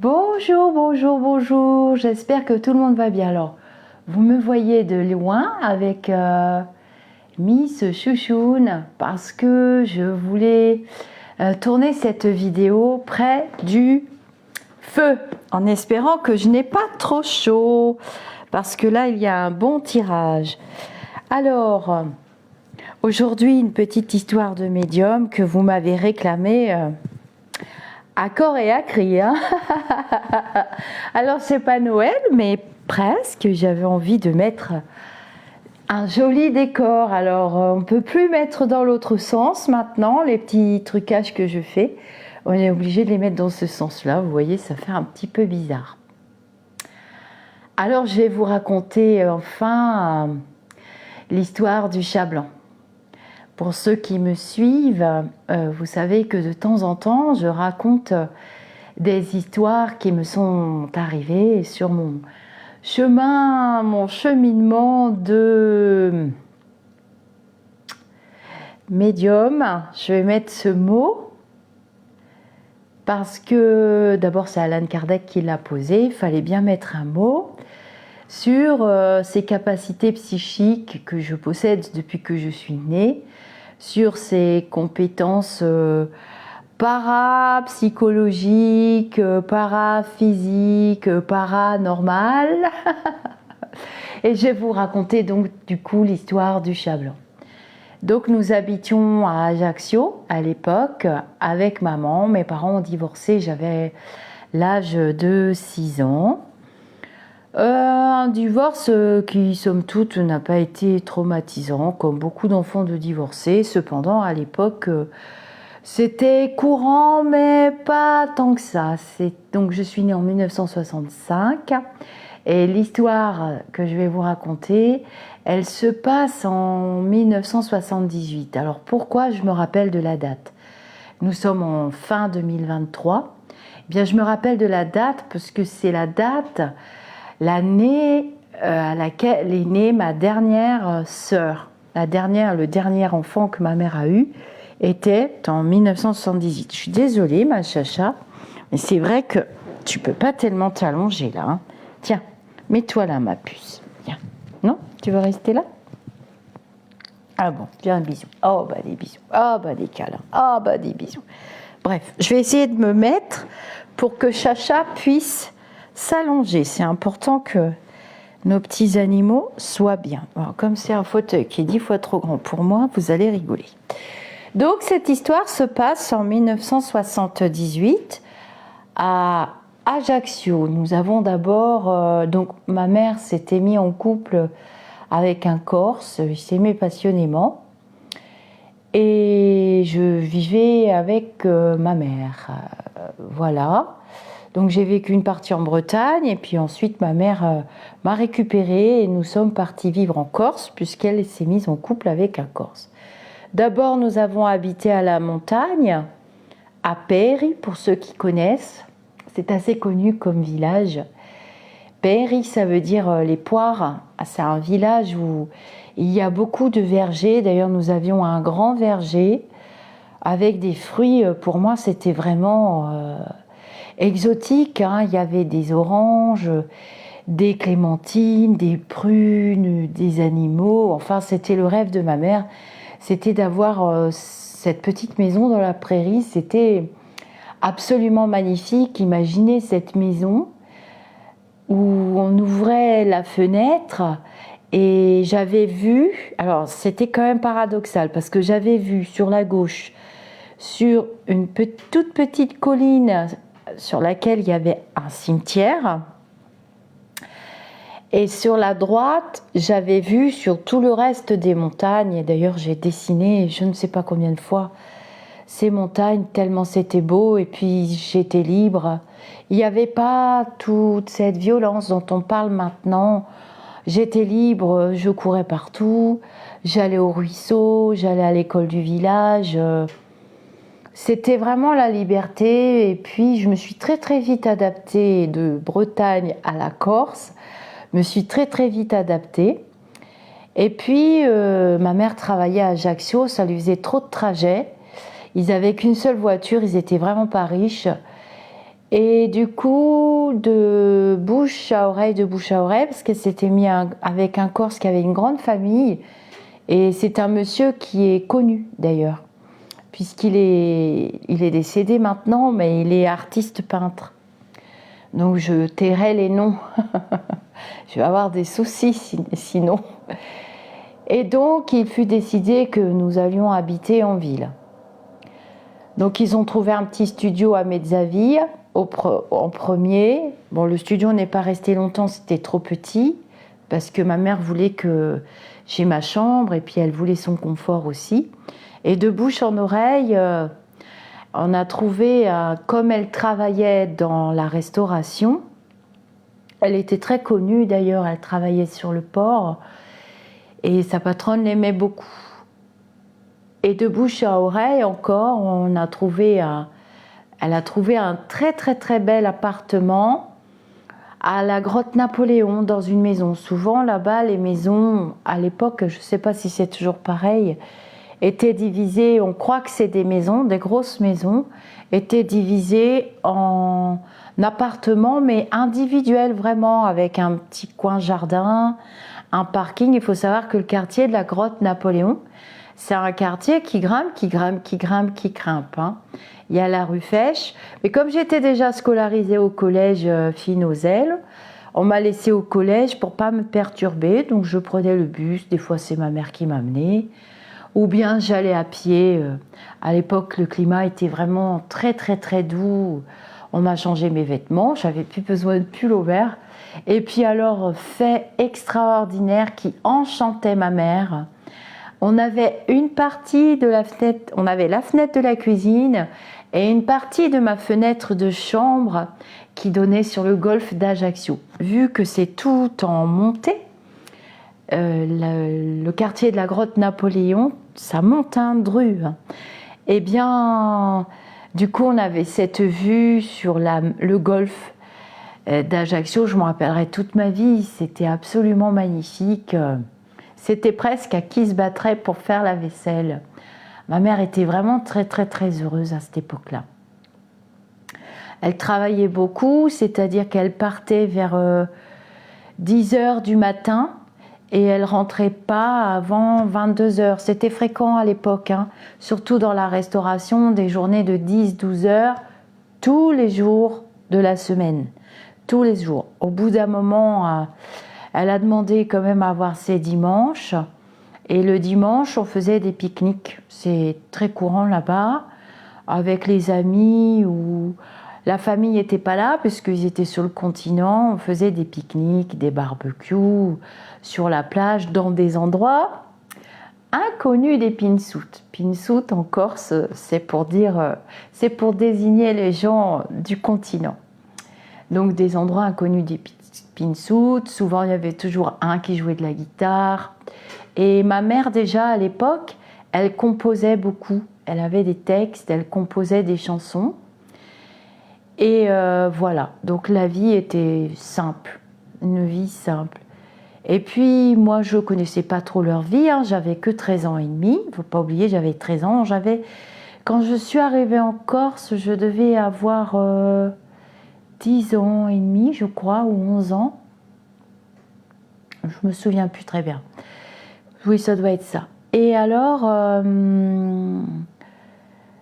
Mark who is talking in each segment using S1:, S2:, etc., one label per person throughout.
S1: Bonjour, bonjour, bonjour, j'espère que tout le monde va bien. Alors, vous me voyez de loin avec Miss Chouchoune parce que je voulais tourner cette vidéo près du feu en espérant que je n'ai pas trop chaud parce que là il y a un bon tirage. Alors, aujourd'hui une petite histoire de médium que vous m'avez réclamée à corps et à cri, hein. Alors c'est pas Noël, mais presque. J'avais envie de mettre un joli décor. Alors on peut plus mettre dans l'autre sens maintenant les petits trucages que je fais. On est obligé de les mettre dans ce sens-là. Vous voyez, ça fait un petit peu bizarre. Alors je vais vous raconter enfin l'histoire du chat blanc. Pour ceux qui me suivent, vous savez que de temps en temps, je raconte des histoires qui me sont arrivées sur mon chemin, mon cheminement de médium. Je vais mettre ce mot parce que d'abord c'est Allan Kardec qui l'a posé, il fallait bien mettre un mot sur ces capacités psychiques que je possède depuis que je suis née, sur ces compétences parapsychologiques, paraphysiques, paranormales. Et je vais vous raconter donc du coup l'histoire du chat blanc. Donc nous habitions à Ajaccio à l'époque avec maman. Mes parents ont divorcé, j'avais l'âge de 6 ans. Un divorce qui, somme toute, n'a pas été traumatisant, comme beaucoup d'enfants de divorcés. Cependant, à l'époque, c'était courant, mais pas tant que ça. Donc, je suis née en 1965, et l'histoire que je vais vous raconter, elle se passe en 1978. Alors, pourquoi je me rappelle de la date? Nous sommes en fin 2023. Eh bien, je me rappelle de la date parce que c'est la date... l'année à laquelle est née ma dernière sœur. Le dernier enfant que ma mère a eu était en 1978. Je suis désolée, ma chacha, mais c'est vrai que tu peux pas tellement t'allonger là. Hein. Tiens, mets-toi là, ma puce. Viens. Non, tu veux rester là? Ah bon, viens un bisou. Oh bah des bisous. Oh bah des câlins. Oh bah des bisous. Bref, je vais essayer de me mettre pour que chacha puisse s'allonger. C'est important que nos petits animaux soient bien. Alors, comme c'est un fauteuil qui est 10 fois trop grand pour moi, vous allez rigoler. Donc cette histoire se passe en 1978 à Ajaccio. Nous avons d'abord... donc ma mère s'était mise en couple avec un Corse. Ils s'aimaient passionnément. Et je vivais avec ma mère. Voilà. Donc j'ai vécu une partie en Bretagne et puis ensuite ma mère m'a récupérée et nous sommes partis vivre en Corse puisqu'elle s'est mise en couple avec un Corse. D'abord nous avons habité à la montagne, à Peri pour ceux qui connaissent. C'est assez connu comme village. Peri ça veut dire les poires. C'est un village où il y a beaucoup de vergers. D'ailleurs nous avions un grand verger avec des fruits. Pour moi c'était vraiment... exotique, hein. Il y avait des oranges, des clémentines, des prunes, des animaux. Enfin, c'était le rêve de ma mère. C'était d'avoir cette petite maison dans la prairie. C'était absolument magnifique. Imaginez cette maison où on ouvrait la fenêtre et j'avais vu... Alors, c'était quand même paradoxal parce que j'avais vu sur la gauche, sur une toute petite colline sur laquelle il y avait un cimetière. Et sur la droite, j'avais vu sur tout le reste des montagnes, et d'ailleurs j'ai dessiné je ne sais pas combien de fois ces montagnes, tellement c'était beau, et puis j'étais libre. Il n'y avait pas toute cette violence dont on parle maintenant. J'étais libre, je courais partout, j'allais au ruisseau, j'allais à l'école du village... C'était vraiment la liberté et puis je me suis très très vite adaptée de Bretagne à la Corse. Je me suis très très vite adaptée. Et puis ma mère travaillait à Ajaccio, ça lui faisait trop de trajets. Ils n'avaient qu'une seule voiture, ils étaient vraiment pas riches. Et du coup, de bouche à oreille, parce qu'elle s'était mise avec un Corse qui avait une grande famille. Et c'est un monsieur qui est connu d'ailleurs, il est décédé maintenant, mais il est artiste peintre. Donc je tairai les noms. Je vais avoir des soucis sinon. Et donc il fut décidé que nous allions habiter en ville. Donc ils ont trouvé un petit studio à Mezzaville en premier. Bon, le studio n'est pas resté longtemps, c'était trop petit, parce que ma mère voulait que j'ai ma chambre et puis elle voulait son confort aussi. Et de bouche en oreille, on a trouvé, comme elle travaillait dans la restauration, elle était très connue d'ailleurs, elle travaillait sur le port et sa patronne l'aimait beaucoup. Et de bouche à oreille encore, elle a trouvé un très très très bel appartement à la grotte Napoléon dans une maison. Souvent là-bas, les maisons, à l'époque, je ne sais pas si c'est toujours pareil, étaient divisées, on croit que c'est des maisons, des grosses maisons, étaient divisées en appartements, mais individuels vraiment, avec un petit coin jardin, un parking. Il faut savoir que le quartier de la grotte Napoléon, c'est un quartier qui grimpe, qui grimpe, qui grimpe, qui grimpe. Hein. Il y a la rue Fèche. Mais comme j'étais déjà scolarisée au collège Finozel, on m'a laissée au collège pour pas me perturber. Donc je prenais le bus. Des fois, c'est ma mère qui m'amenait. Ou bien j'allais à pied. À l'époque, le climat était vraiment très, très, très doux. On m'a changé mes vêtements. J'avais plus besoin de pull au vert. Et puis alors, fait extraordinaire qui enchantait ma mère. On avait une partie de la fenêtre, on avait la fenêtre de la cuisine et une partie de ma fenêtre de chambre qui donnait sur le golfe d'Ajaccio. Vu que c'est tout en montée, le quartier de la grotte Napoléon, ça monte un dru. Eh bien, du coup, on avait cette vue sur le golfe d'Ajaccio, je m'en rappellerai toute ma vie, c'était absolument magnifique. C'était presque à qui se battrait pour faire la vaisselle. Ma mère était vraiment très très très heureuse à cette époque-là. Elle travaillait beaucoup, c'est-à-dire qu'elle partait vers 10 h du matin et elle rentrait pas avant 22 h. C'était fréquent à l'époque, hein, surtout dans la restauration, des journées de 10-12 heures tous les jours de la semaine. Tous les jours. Au bout d'un moment, elle a demandé quand même à avoir ses dimanches. Et le dimanche, on faisait des pique-niques. C'est très courant là-bas, avec les amis ou la famille n'était pas là puisqu'ils étaient sur le continent. On faisait des pique-niques, des barbecues sur la plage dans des endroits inconnus des pinsoutes. Pinsoutes en Corse, c'est pour désigner les gens du continent. Donc des endroits inconnus des pinsoutes. Souvent, il y avait toujours un qui jouait de la guitare. Et ma mère, déjà à l'époque, elle composait beaucoup. Elle avait des textes, elle composait des chansons. Et voilà, donc la vie était simple, une vie simple. Et puis, moi, je ne connaissais pas trop leur vie, hein. J'avais que 13 ans et demi. Il ne faut pas oublier, j'avais 13 ans. Quand je suis arrivée en Corse, je devais avoir 10 ans et demi, je crois, ou 11 ans. Je me souviens plus très bien. Oui, ça doit être ça. Et alors,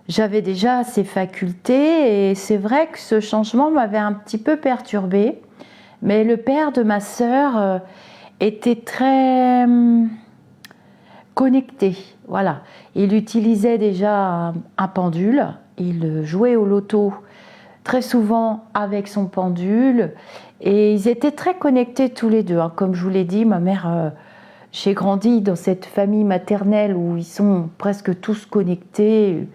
S1: j'avais déjà ces facultés et c'est vrai que ce changement m'avait un petit peu perturbée. Mais le père de ma sœur était très connecté. Voilà. Il utilisait déjà un pendule. Il jouait au loto très souvent avec son pendule. Et ils étaient très connectés tous les deux. Hein. Comme je vous l'ai dit, ma mère... J'ai grandi dans cette famille maternelle où ils sont presque tous connectés.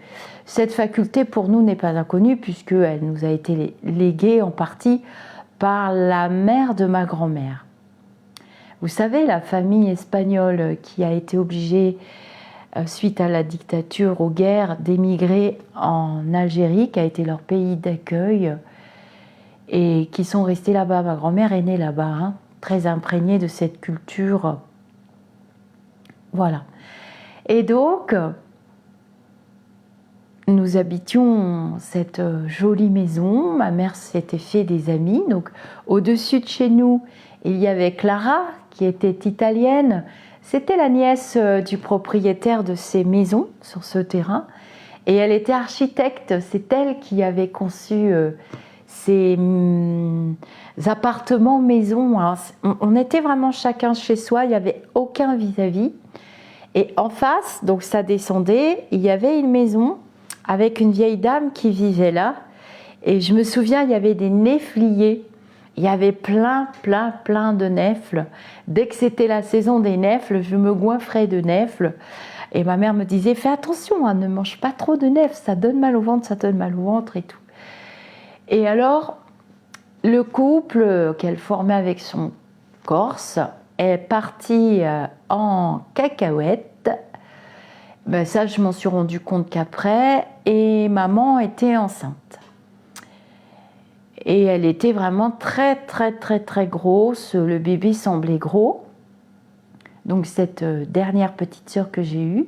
S1: Cette faculté pour nous n'est pas inconnue puisqu'elle nous a été léguée en partie par la mère de ma grand-mère. Vous savez, la famille espagnole qui a été obligée, suite à la dictature, aux guerres, d'émigrer en Algérie, qui a été leur pays d'accueil, et qui sont restés là-bas. Ma grand-mère est née là-bas, hein, très imprégnée de cette culture. Voilà. Et donc, nous habitions cette jolie maison. Ma mère s'était fait des amis. Donc, au-dessus de chez nous, il y avait Clara, qui était italienne. C'était la nièce du propriétaire de ces maisons sur ce terrain. Et elle était architecte. C'est elle qui avait conçu ces appartements, maisons. Alors, on était vraiment chacun chez soi. Il n'y avait aucun vis-à-vis. Et en face, donc ça descendait, il y avait une maison avec une vieille dame qui vivait là. Et je me souviens, il y avait des néfliers. Il y avait plein de nèfles. Dès que c'était la saison des nèfles, je me goinfrais de nèfles. Et ma mère me disait, fais attention, hein, ne mange pas trop de nèfles, ça donne mal au ventre, ça donne mal au ventre et tout. Et alors, le couple qu'elle formait avec son Corse est parti en cacahuète. Ben ça, je m'en suis rendu compte qu'après. Et maman était enceinte. Et elle était vraiment très grosse. Le bébé semblait gros. Donc cette dernière petite sœur que j'ai eue.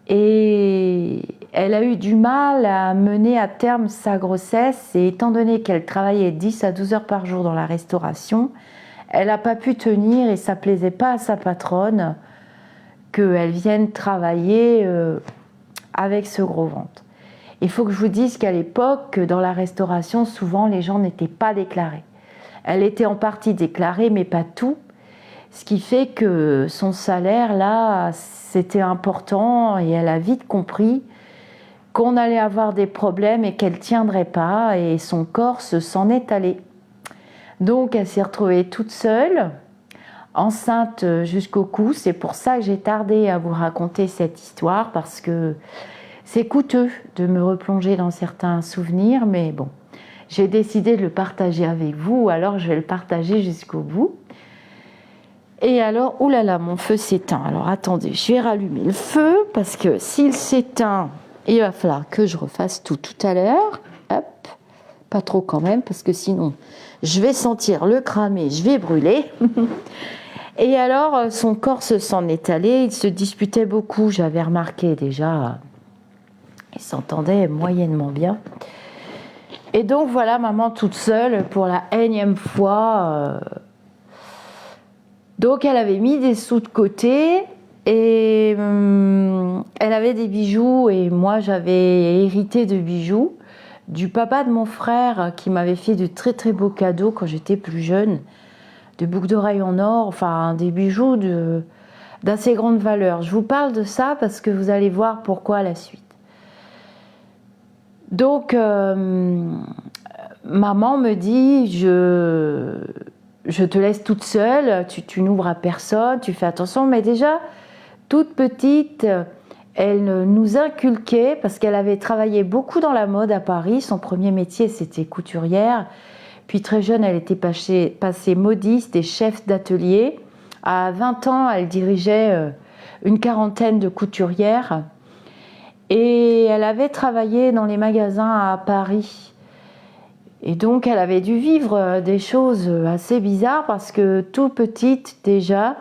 S1: Et elle a eu du mal à mener à terme sa grossesse. Et étant donné qu'elle travaillait 10 à 12 heures par jour dans la restauration, elle n'a pas pu tenir et ça ne plaisait pas à sa patronne qu'elle vienne travailler avec ce gros ventre. Il faut que je vous dise qu'à l'époque, dans la restauration, souvent les gens n'étaient pas déclarés. Elle était en partie déclarée, mais pas tout. Ce qui fait que son salaire, là, c'était important et elle a vite compris qu'on allait avoir des problèmes et qu'elle ne tiendrait pas et son corps s'en est allé. Donc elle s'est retrouvée toute seule, enceinte jusqu'au cou. C'est pour ça que j'ai tardé à vous raconter cette histoire parce que c'est coûteux de me replonger dans certains souvenirs, mais bon, j'ai décidé de le partager avec vous, alors je vais le partager jusqu'au bout. Et alors, oulala, mon feu s'éteint. Alors attendez, je vais rallumer le feu parce que s'il s'éteint, il va falloir que je refasse tout à l'heure. Hop, pas trop quand même parce que sinon je vais sentir le cramer, je vais brûler. Et alors, son corps s'en est allé, il se disputait beaucoup, j'avais remarqué déjà, il s'entendait moyennement bien. Et donc voilà, maman toute seule pour la énième fois. Donc elle avait mis des sous de côté et elle avait des bijoux et moi j'avais hérité de bijoux du papa de mon frère qui m'avait fait de très beaux cadeaux quand j'étais plus jeune, de boucles d'oreilles en or, enfin des bijoux d'assez grande valeur. Je vous parle de ça parce que vous allez voir pourquoi à la suite. Donc maman me dit, je te laisse toute seule, tu n'ouvres à personne, tu fais attention. Mais déjà, toute petite, elle nous inculquait, parce qu'elle avait travaillé beaucoup dans la mode à Paris, son premier métier c'était couturière, puis très jeune elle était passée modiste et chef d'atelier. À 20 ans, elle dirigeait une quarantaine de couturières et elle avait travaillé dans les magasins à Paris. Et donc, elle avait dû vivre des choses assez bizarres parce que tout petite déjà,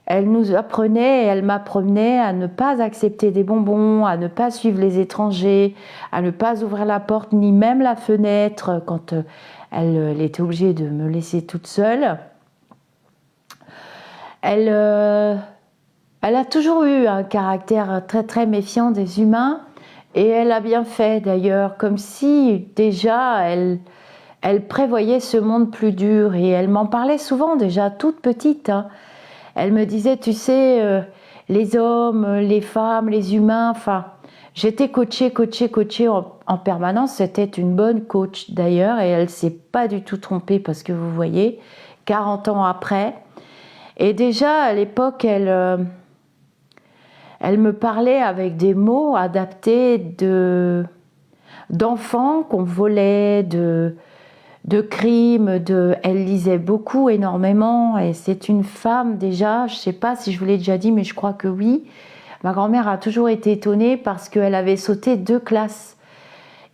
S1: elle nous apprenait et elle m'apprenait à ne pas accepter des bonbons, à ne pas suivre les étrangers, à ne pas ouvrir la porte ni même la fenêtre quand elle était obligée de me laisser toute seule. Elle a toujours eu un caractère très méfiant des humains et elle a bien fait d'ailleurs, comme si déjà elle prévoyait ce monde plus dur et elle m'en parlait souvent déjà toute petite. Hein. Elle me disait, tu sais, les hommes, les femmes, les humains, enfin, j'étais coachée en permanence. C'était une bonne coach d'ailleurs et elle ne s'est pas du tout trompée parce que vous voyez, 40 ans après. Et déjà à l'époque, elle me parlait avec des mots adaptés d'enfants qu'on volait, de crimes, elle lisait beaucoup, énormément, et c'est une femme déjà, je ne sais pas si je vous l'ai déjà dit, mais je crois que oui. Ma grand-mère a toujours été étonnée parce qu'elle avait sauté 2 classes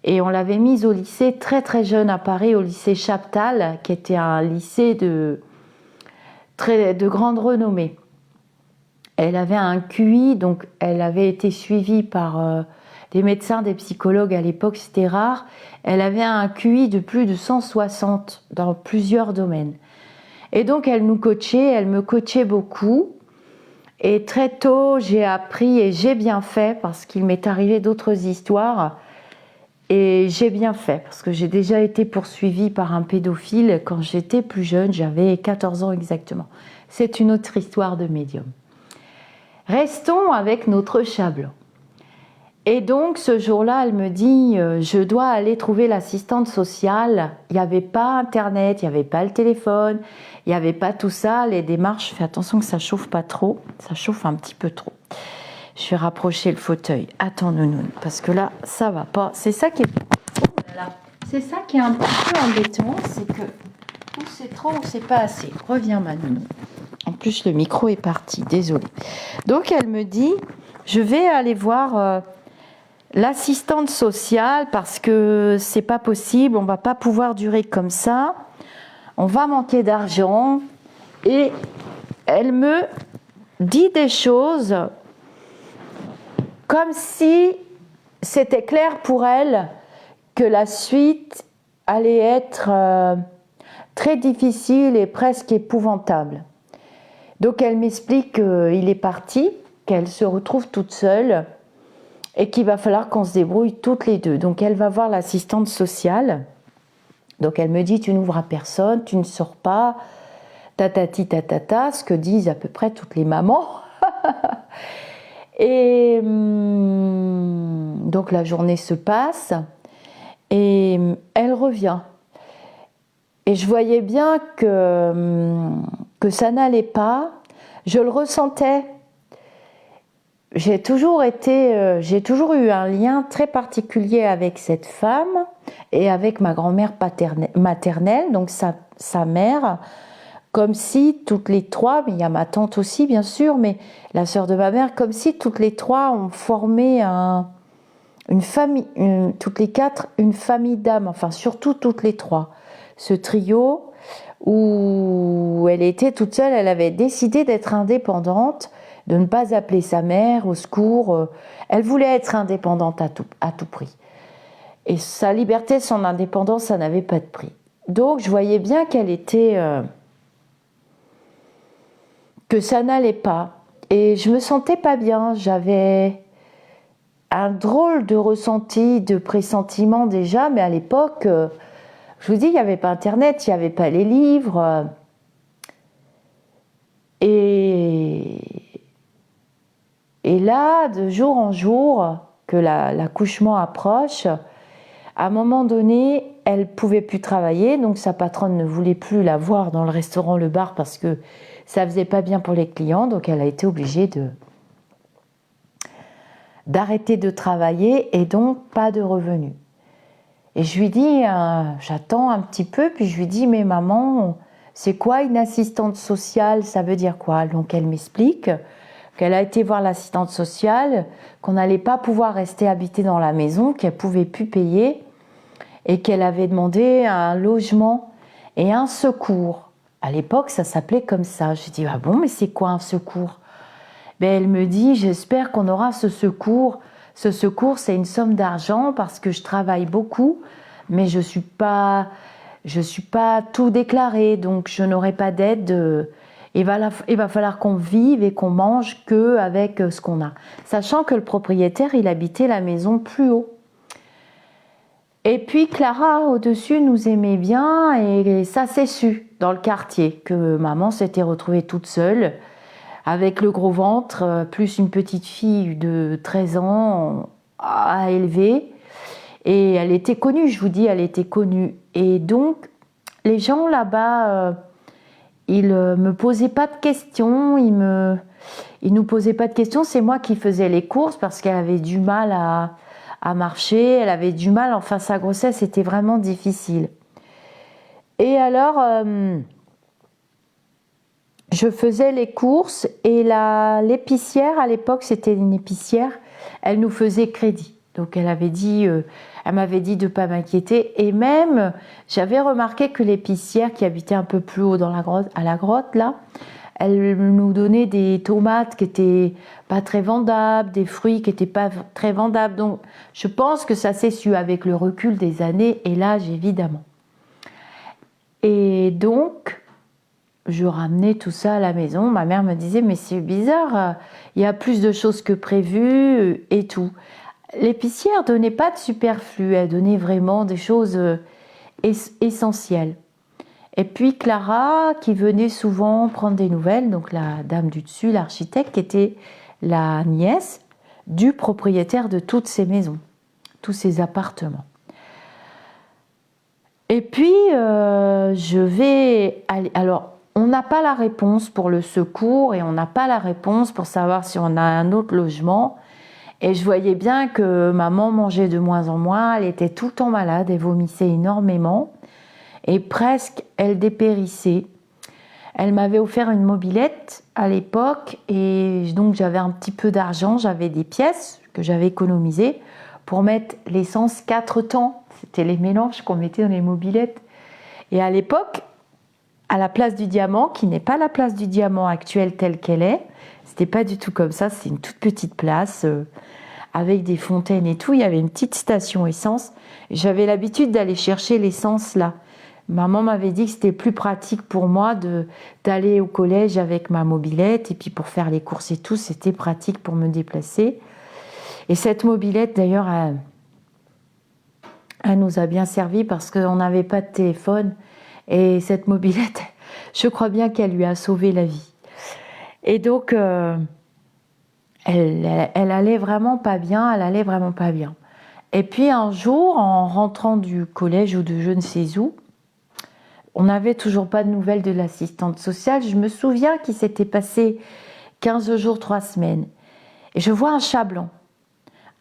S1: et on l'avait mise au lycée très jeune à Paris, au lycée Chaptal, qui était un lycée de grande renommée. Elle avait un QI, donc elle avait été suivie par des médecins, des psychologues à l'époque, c'était rare. Elle avait un QI de plus de 160 dans plusieurs domaines. Et donc elle nous coachait, elle me coachait beaucoup. Et très tôt, j'ai appris et j'ai bien fait parce qu'il m'est arrivé d'autres histoires. Et j'ai bien fait parce que j'ai déjà été poursuivie par un pédophile quand j'étais plus jeune, j'avais 14 ans exactement. C'est une autre histoire de médium. Restons avec notre chat blanc. Et donc ce jour-là, elle me dit je dois aller trouver l'assistante sociale. Il n'y avait pas internet, il n'y avait pas le téléphone, il n'y avait pas tout ça, les démarches. Fais attention que ça chauffe pas trop, ça chauffe un petit peu trop. Je vais rapprocher le fauteuil. Attends, nounoun, parce que là, ça va pas. C'est ça qui est... Oh là là. C'est ça qui est un petit peu embêtant, c'est que ou c'est trop ou c'est pas assez. Reviens, ma nounoun. En plus, le micro est parti, désolée. Donc, elle me dit, je vais aller voir l'assistante sociale parce que c'est pas possible, on va pas pouvoir durer comme ça. On va manquer d'argent. Et elle me dit des choses comme si c'était clair pour elle que la suite allait être très difficile et presque épouvantable. Donc elle m'explique qu'il est parti, qu'elle se retrouve toute seule et qu'il va falloir qu'on se débrouille toutes les deux. Donc elle va voir l'assistante sociale. Donc elle me dit, tu n'ouvres à personne, tu ne sors pas, tatati tatata, ce que disent à peu près toutes les mamans. Et donc la journée se passe et elle revient. Et je voyais bien que ça n'allait pas. Je le ressentais. J'ai toujours eu un lien très particulier avec cette femme et avec ma grand-mère maternelle, donc sa mère. Comme si toutes les trois, mais il y a ma tante aussi bien sûr, mais la sœur de ma mère, comme si toutes les trois ont formé une famille, toutes les quatre, une famille d'âmes, enfin surtout toutes les trois. Ce trio où elle était toute seule, elle avait décidé d'être indépendante, de ne pas appeler sa mère au secours. Elle voulait être indépendante à tout prix. Et sa liberté, son indépendance, ça n'avait pas de prix. Donc je voyais bien qu'elle était... que ça n'allait pas. Et je me sentais pas bien. J'avais un drôle de ressenti, de pressentiment déjà, mais à l'époque, je vous dis, il n'y avait pas Internet, il n'y avait pas les livres. Et là, de jour en jour, que l'accouchement approche, à un moment donné, elle ne pouvait plus travailler, donc sa patronne ne voulait plus la voir dans le restaurant, le bar, parce que ça faisait pas bien pour les clients, donc elle a été obligée d'arrêter de travailler et donc pas de revenus. Et je lui dis, j'attends un petit peu, puis je lui dis, mais maman, c'est quoi une assistante sociale? Ça veut dire quoi? Donc elle m'explique qu'elle a été voir l'assistante sociale, qu'on n'allait pas pouvoir rester habiter dans la maison, qu'elle pouvait plus payer et qu'elle avait demandé un logement et un secours. À l'époque, ça s'appelait comme ça. J'ai dit, ah bon, mais c'est quoi un secours? Ben, elle me dit, j'espère qu'on aura ce secours. Ce secours, c'est une somme d'argent parce que je travaille beaucoup, mais je suis pas tout déclaré, donc je n'aurai pas d'aide. Il va falloir qu'on vive et qu'on mange que avec ce qu'on a. Sachant que le propriétaire, il habitait la maison plus haut. Et puis Clara, au-dessus, nous aimait bien et ça s'est su dans le quartier que maman s'était retrouvée toute seule avec le gros ventre, plus une petite fille de 13 ans à élever. Et elle était connue, je vous dis, elle était connue. Et donc, les gens là-bas, ils me posaient pas de questions, ils nous posaient pas de questions. C'est moi qui faisais les courses parce qu'elle avait du mal à marcher, elle avait du mal, enfin sa grossesse était vraiment difficile. Et alors, je faisais les courses et l'épicière, à l'époque c'était une épicière, elle nous faisait crédit. Donc elle m'avait dit de ne pas m'inquiéter. Et même, j'avais remarqué que l'épicière qui habitait un peu plus haut dans à la grotte là, Elle nous donnait des tomates qui étaient pas très vendables, des fruits qui étaient pas très vendables. Donc, je pense que ça s'est su avec le recul des années et l'âge, évidemment. Et donc, je ramenais tout ça à la maison. Ma mère me disait, mais c'est bizarre, il y a plus de choses que prévu et tout. L'épicière donnait pas de superflu, elle donnait vraiment des choses essentielles. Et puis Clara, qui venait souvent prendre des nouvelles, donc la dame du dessus, l'architecte, qui était la nièce du propriétaire de toutes ces maisons, tous ces appartements. Et puis, je vais aller... Alors, on n'a pas la réponse pour le secours et on n'a pas la réponse pour savoir si on a un autre logement. Et je voyais bien que maman mangeait de moins en moins, elle était tout le temps malade, elle vomissait énormément. Et presque, elle dépérissait. Elle m'avait offert une mobilette à l'époque et donc j'avais un petit peu d'argent, j'avais des pièces que j'avais économisées pour mettre l'essence 4 temps. C'était les mélanges qu'on mettait dans les mobilettes. Et à l'époque, à la place du diamant, qui n'est pas la place du diamant actuelle telle qu'elle est, c'était pas du tout comme ça, c'est une toute petite place avec des fontaines et tout. Il y avait une petite station essence. J'avais l'habitude d'aller chercher l'essence là. Maman m'avait dit que c'était plus pratique pour moi d'aller au collège avec ma mobilette et puis pour faire les courses et tout, c'était pratique pour me déplacer. Et cette mobilette d'ailleurs, elle nous a bien servi parce qu'on n'avait pas de téléphone et cette mobilette, je crois bien qu'elle lui a sauvé la vie. Et donc, elle allait vraiment pas bien, elle allait vraiment pas bien. Et puis un jour, en rentrant du collège ou de je ne sais où, on n'avait toujours pas de nouvelles de l'assistante sociale. Je me souviens qu'il s'était passé 15 jours, 3 semaines. Et je vois un chat blanc.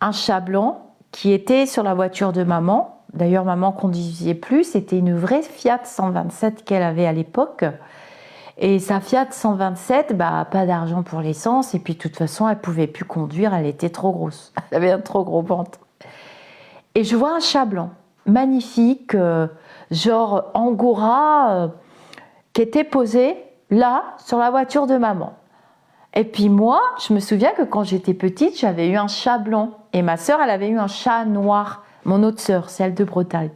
S1: Un chat blanc qui était sur la voiture de maman. D'ailleurs, maman conduisait plus. C'était une vraie Fiat 127 qu'elle avait à l'époque. Et sa Fiat 127, pas d'argent pour l'essence. Et puis, de toute façon, elle ne pouvait plus conduire. Elle était trop grosse. Elle avait un trop gros ventre. Et je vois un chat blanc. Magnifique, genre angora, qui était posé là, sur la voiture de maman. Et puis moi, je me souviens que quand j'étais petite, j'avais eu un chat blanc. Et ma sœur, elle avait eu un chat noir. Mon autre sœur, celle de Bretagne.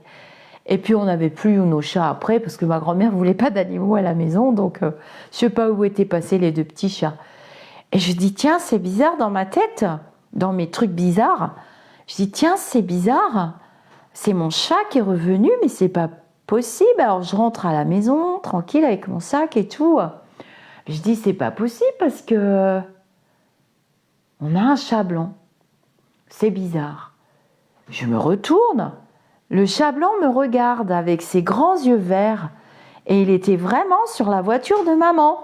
S1: Et puis on n'avait plus eu nos chats après, parce que ma grand-mère ne voulait pas d'animaux à la maison. Donc je ne sais pas où étaient passés les 2 petits chats. Et je dis, tiens, c'est bizarre dans ma tête, dans mes trucs bizarres. Je dis, tiens, c'est bizarre. C'est mon chat qui est revenu, mais c'est pas possible. Alors je rentre à la maison, tranquille, avec mon sac et tout. Je dis, c'est pas possible parce que on a un chat blanc. C'est bizarre. Je me retourne. Le chat blanc me regarde avec ses grands yeux verts. Et il était vraiment sur la voiture de maman.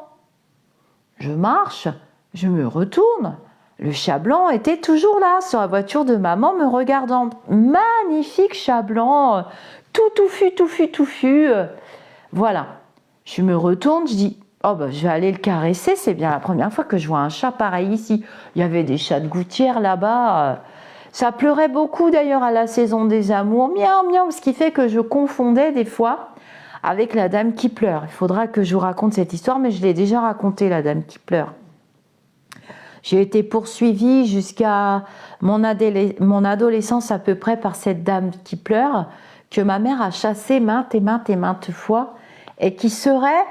S1: Je marche, je me retourne. Le chat blanc était toujours là, sur la voiture de maman, me regardant. Magnifique chat blanc, tout touffu. Voilà. Je me retourne, je dis, oh je vais aller le caresser, c'est bien la première fois que je vois un chat pareil ici. Il y avait des chats de gouttière là-bas. Ça pleurait beaucoup d'ailleurs à la saison des amours. Miaou, miaou, ce qui fait que je confondais des fois avec la dame qui pleure. Il faudra que je vous raconte cette histoire, mais je l'ai déjà racontée, la dame qui pleure. J'ai été poursuivie jusqu'à mon adolescence à peu près par cette dame qui pleure, que ma mère a chassée maintes fois, et qui serait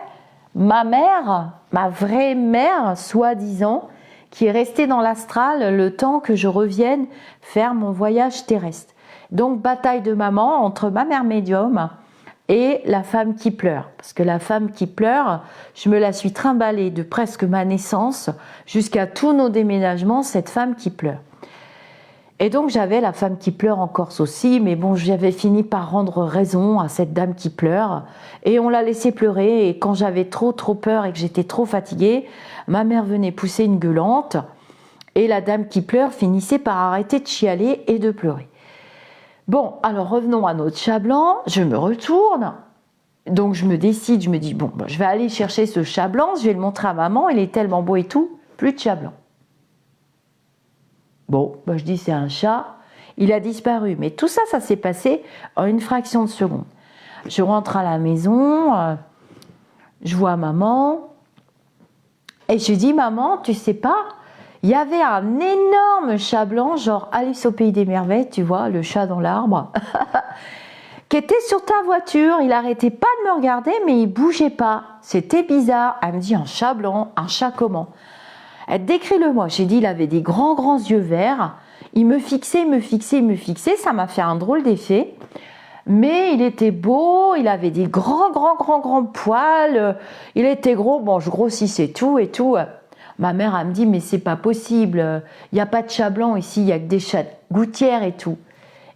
S1: ma mère, ma vraie mère, soi-disant, qui est restée dans l'astral le temps que je revienne faire mon voyage terrestre. Donc, bataille de maman entre ma mère médium et la femme qui pleure. Parce que la femme qui pleure, je me la suis trimballée de presque ma naissance jusqu'à tous nos déménagements, cette femme qui pleure. Et donc j'avais la femme qui pleure en Corse aussi, mais bon, j'avais fini par rendre raison à cette dame qui pleure. Et on l'a laissée pleurer, et quand j'avais trop peur et que j'étais trop fatiguée, ma mère venait pousser une gueulante, et la dame qui pleure finissait par arrêter de chialer et de pleurer. Bon, alors revenons à notre chat blanc, je me retourne, donc je me décide, je me dis, bon, je vais aller chercher ce chat blanc, je vais le montrer à maman, il est tellement beau et tout, plus de chat blanc. Bon, je dis c'est un chat, il a disparu, mais tout ça, ça s'est passé en une fraction de seconde. Je rentre à la maison, je vois maman, Et je lui dis, maman, tu sais pas, il y avait un énorme chat blanc, genre Alice au pays des merveilles, tu vois, le chat dans l'arbre, qui était sur ta voiture. Il arrêtait pas de me regarder, mais il bougeait pas. C'était bizarre. Elle me dit, un chat blanc, un chat comment? Elle décrit-le-moi. J'ai dit, il avait des grands, grands yeux verts. Il me fixait, me fixait, me fixait. Ça m'a fait un drôle d'effet. Mais il était beau, il avait des grands, grands, grands, grands poils. Il était gros. Bon, je grossissais tout et tout. Ma mère, elle me dit, mais c'est pas possible. Il n'y a pas de chat blanc ici, il y a que des chats gouttières et tout.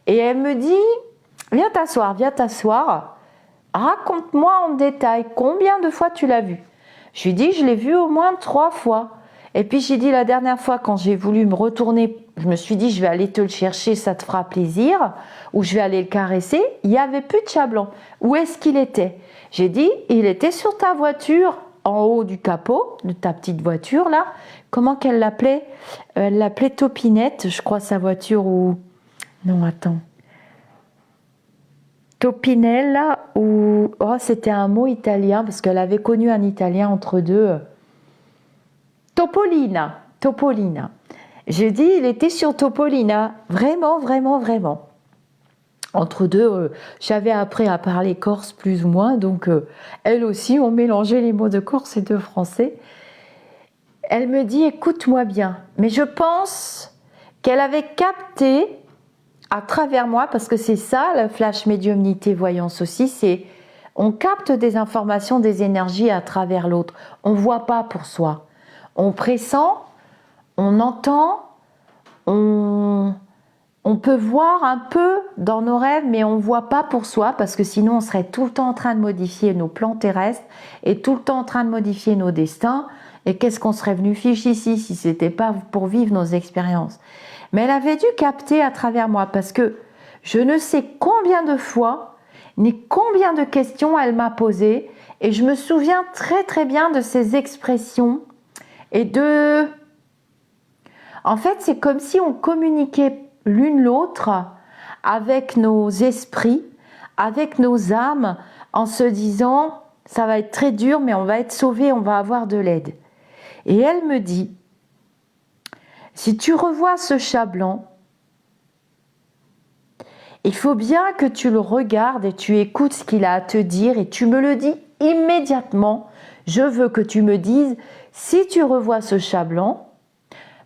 S1: Et elle me dit, viens t'asseoir, viens t'asseoir. Raconte-moi en détail, combien de fois tu l'as vu? Je lui dis, je l'ai vu au moins 3 fois. Et puis j'ai dit, la dernière fois, quand j'ai voulu me retourner, je me suis dit, je vais aller te le chercher, ça te fera plaisir, ou je vais aller le caresser. Il n'y avait plus de chat blanc. Où est-ce qu'il était? J'ai dit, il était sur ta voiture, en haut du capot de ta petite voiture là. Comment qu'elle l'appelait? Elle l'appelait Topinette, je crois, sa voiture, ou... Non, attends. Topinella, ou... Oh, c'était un mot italien, parce qu'elle avait connu un italien entre deux. Topolina. Topolina. J'ai dit, il était sur Topolina. Vraiment, vraiment, vraiment. Entre deux, j'avais appris à parler corse plus ou moins, donc elle aussi, on mélangeait les mots de corse et de français. Elle me dit, écoute-moi bien, mais je pense qu'elle avait capté à travers moi, parce que c'est ça, le flash médiumnité voyance aussi, c'est on capte des informations, des énergies à travers l'autre. On ne voit pas pour soi. On pressent, on entend, on peut voir un peu dans nos rêves, mais on ne voit pas pour soi, parce que sinon on serait tout le temps en train de modifier nos plans terrestres et tout le temps en train de modifier nos destins. Et qu'est-ce qu'on serait venu fiche ici si ce n'était pas pour vivre nos expériences? Mais elle avait dû capter à travers moi, parce que je ne sais combien de fois, ni combien de questions elle m'a posées, et je me souviens très très bien de ces expressions et de... En fait, c'est comme si on communiquait l'une l'autre avec nos esprits, avec nos âmes, en se disant, ça va être très dur, mais on va être sauvés, on va avoir de l'aide. Et elle me dit, si tu revois ce chat blanc, il faut bien que tu le regardes et tu écoutes ce qu'il a à te dire et tu me le dis immédiatement. Je veux que tu me dises, si tu revois ce chat blanc,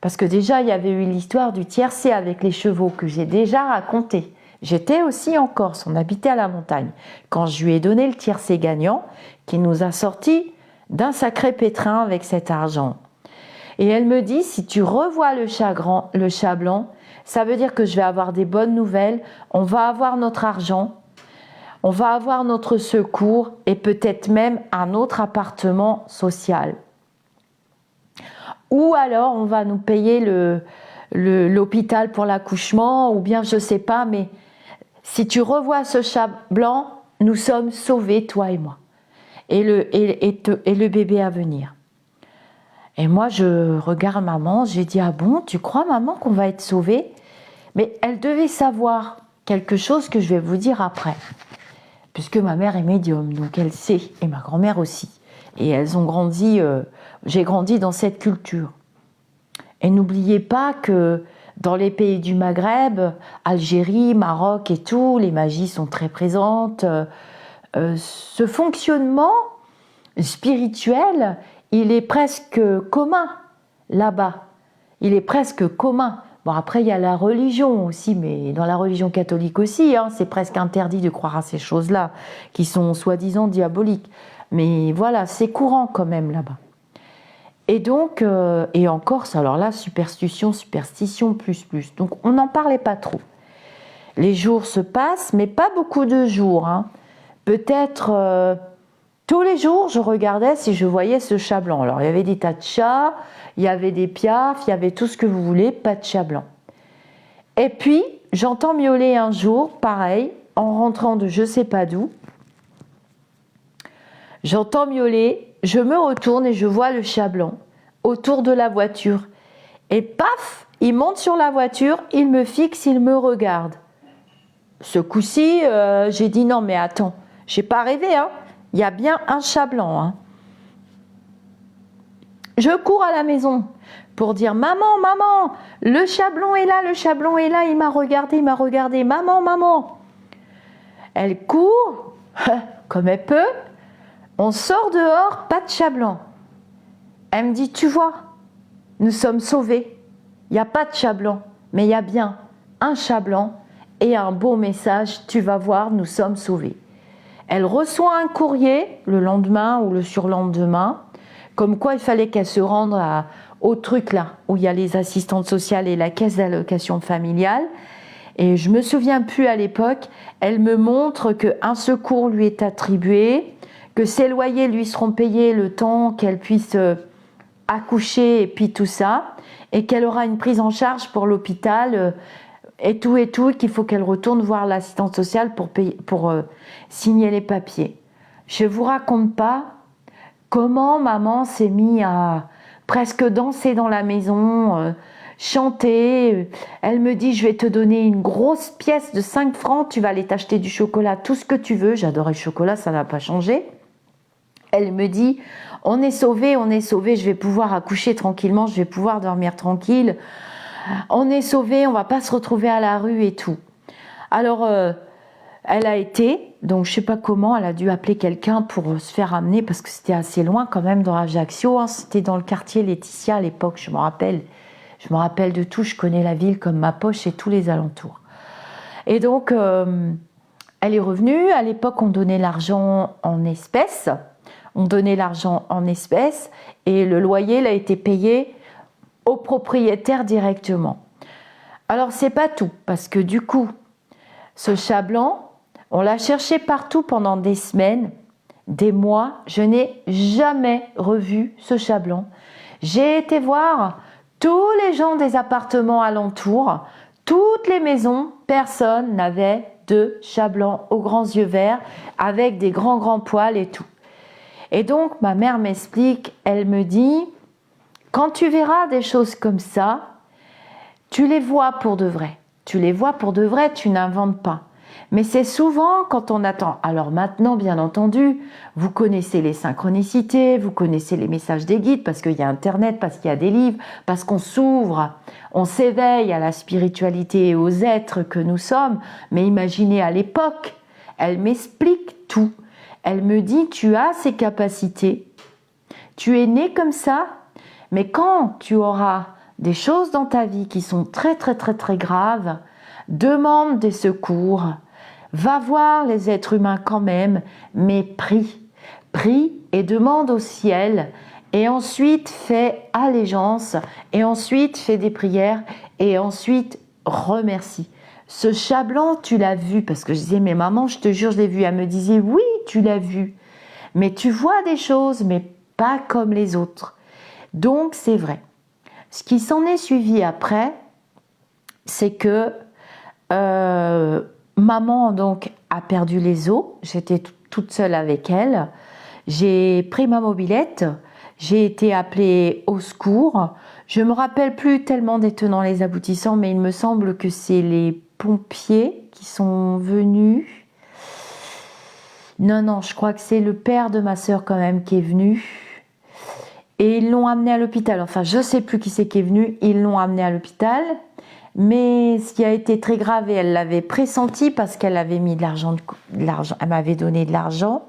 S1: parce que déjà il y avait eu l'histoire du tiercé avec les chevaux que j'ai déjà raconté. J'étais aussi en Corse, on habitait à la montagne. Quand je lui ai donné le tiercé gagnant, qui nous a sorti d'un sacré pétrin avec cet argent. Et elle me dit, si tu revois le chat blanc, ça veut dire que je vais avoir des bonnes nouvelles, on va avoir notre argent, on va avoir notre secours et peut-être même un autre appartement social. Ou alors on va nous payer l'hôpital pour l'accouchement, ou bien je ne sais pas, mais si tu revois ce chat blanc, nous sommes sauvés, toi et moi, et le bébé à venir. Et moi, je regarde maman, j'ai dit, ah bon, tu crois maman qu'on va être sauvés? Mais elle devait savoir quelque chose que je vais vous dire après. Puisque ma mère est médium, donc elle sait, et ma grand-mère aussi. Et elles ont grandi, j'ai grandi dans cette culture. Et n'oubliez pas que dans les pays du Maghreb, Algérie, Maroc et tout, les magies sont très présentes. Ce fonctionnement spirituel, il est presque commun là-bas. Il est presque commun. Bon, après, il y a la religion aussi, mais dans la religion catholique aussi, hein, c'est presque interdit de croire à ces choses-là, qui sont soi-disant diaboliques. Mais voilà, c'est courant quand même là-bas. Et donc, et en Corse, alors là, superstition, plus. Donc, on n'en parlait pas trop. Les jours se passent, mais pas beaucoup de jours. Hein. Peut-être... tous les jours, je regardais si je voyais ce chat blanc. Alors, il y avait des tas de chats, il y avait des piafs, il y avait tout ce que vous voulez, pas de chat blanc. Et puis, j'entends miauler un jour, pareil, en rentrant de je sais pas d'où. J'entends miauler, je me retourne et je vois le chat blanc autour de la voiture. Et paf, il monte sur la voiture, il me fixe, il me regarde. Ce coup-ci, j'ai dit non mais attends, j'ai pas rêvé, hein. Il y a bien un chat blanc. Hein. Je cours à la maison pour dire maman, maman, le chablon est là, le chablon est là, il m'a regardé, maman, maman. Elle court comme elle peut, on sort dehors, pas de chablon. Elle me dit, tu vois, nous sommes sauvés, il n'y a pas de chablon, mais il y a bien un chablon et un beau message, tu vas voir, nous sommes sauvés. Elle reçoit un courrier le lendemain ou le surlendemain, comme quoi il fallait qu'elle se rende au truc là, où il y a les assistantes sociales et la caisse d'allocation familiale. Et je me souviens plus à l'époque, elle me montre qu'un secours lui est attribué, que ses loyers lui seront payés le temps qu'elle puisse accoucher et puis tout ça, et qu'elle aura une prise en charge pour l'hôpital et tout, qu'il faut qu'elle retourne voir l'assistante sociale pour signer les papiers. Je vous raconte pas comment maman s'est mise à presque danser dans la maison, chanter. Elle me dit, je vais te donner une grosse pièce de 5 francs, tu vas aller t'acheter du chocolat, tout ce que tu veux. J'adorais le chocolat, ça n'a pas changé. Elle me dit, on est sauvés, je vais pouvoir accoucher tranquillement, je vais pouvoir dormir tranquille. On est sauvés, on va pas se retrouver à la rue et tout. Alors, elle a été, donc je sais pas comment, elle a dû appeler quelqu'un pour se faire amener, parce que c'était assez loin quand même dans Ajaccio, hein. C'était dans le quartier Laetitia à l'époque, je me rappelle de tout, je connais la ville comme ma poche et tous les alentours. Et donc, elle est revenue, à l'époque on donnait l'argent en espèces, et le loyer il a été payé au propriétaire directement. Alors c'est pas tout, parce que du coup, ce chat blanc, on l'a cherché partout pendant des semaines, des mois, je n'ai jamais revu ce chat blanc. J'ai été voir tous les gens des appartements alentours, toutes les maisons, personne n'avait de chat blanc aux grands yeux verts, avec des grands poils et tout. Et donc ma mère m'explique, elle me dit, quand tu verras des choses comme ça, tu les vois pour de vrai. Tu n'inventes pas. Mais c'est souvent quand on attend. Alors maintenant, bien entendu, vous connaissez les synchronicités, vous connaissez les messages des guides, parce qu'il y a Internet, parce qu'il y a des livres, parce qu'on s'ouvre, on s'éveille à la spiritualité et aux êtres que nous sommes. Mais imaginez à l'époque, elle m'explique tout. Elle me dit, tu as ces capacités, tu es né comme ça, mais quand tu auras des choses dans ta vie qui sont très graves, demande des secours, va voir les êtres humains quand même, mais prie et demande au ciel, et ensuite fais allégeance, et ensuite fais des prières, et ensuite remercie. Ce chat blanc, tu l'as vu, parce que je disais, mais maman, je te jure, je l'ai vu. Elle me disait, oui, tu l'as vu, mais tu vois des choses, mais pas comme les autres. Donc c'est vrai. Ce qui s'en est suivi après, c'est que maman donc a perdu les os. J'étais toute seule avec elle. J'ai pris ma mobilette. J'ai été appelée au secours. Je me rappelle plus tellement des tenants les aboutissants, mais il me semble que c'est les pompiers qui sont venus. Non, je crois que c'est le père de ma sœur quand même qui est venu. Et ils l'ont amenée à l'hôpital. Enfin, je ne sais plus qui c'est qui est venu. Ils l'ont amenée à l'hôpital. Mais ce qui a été très grave, et elle l'avait pressenti parce qu'elle avait mis de l'argent, elle m'avait donné de l'argent.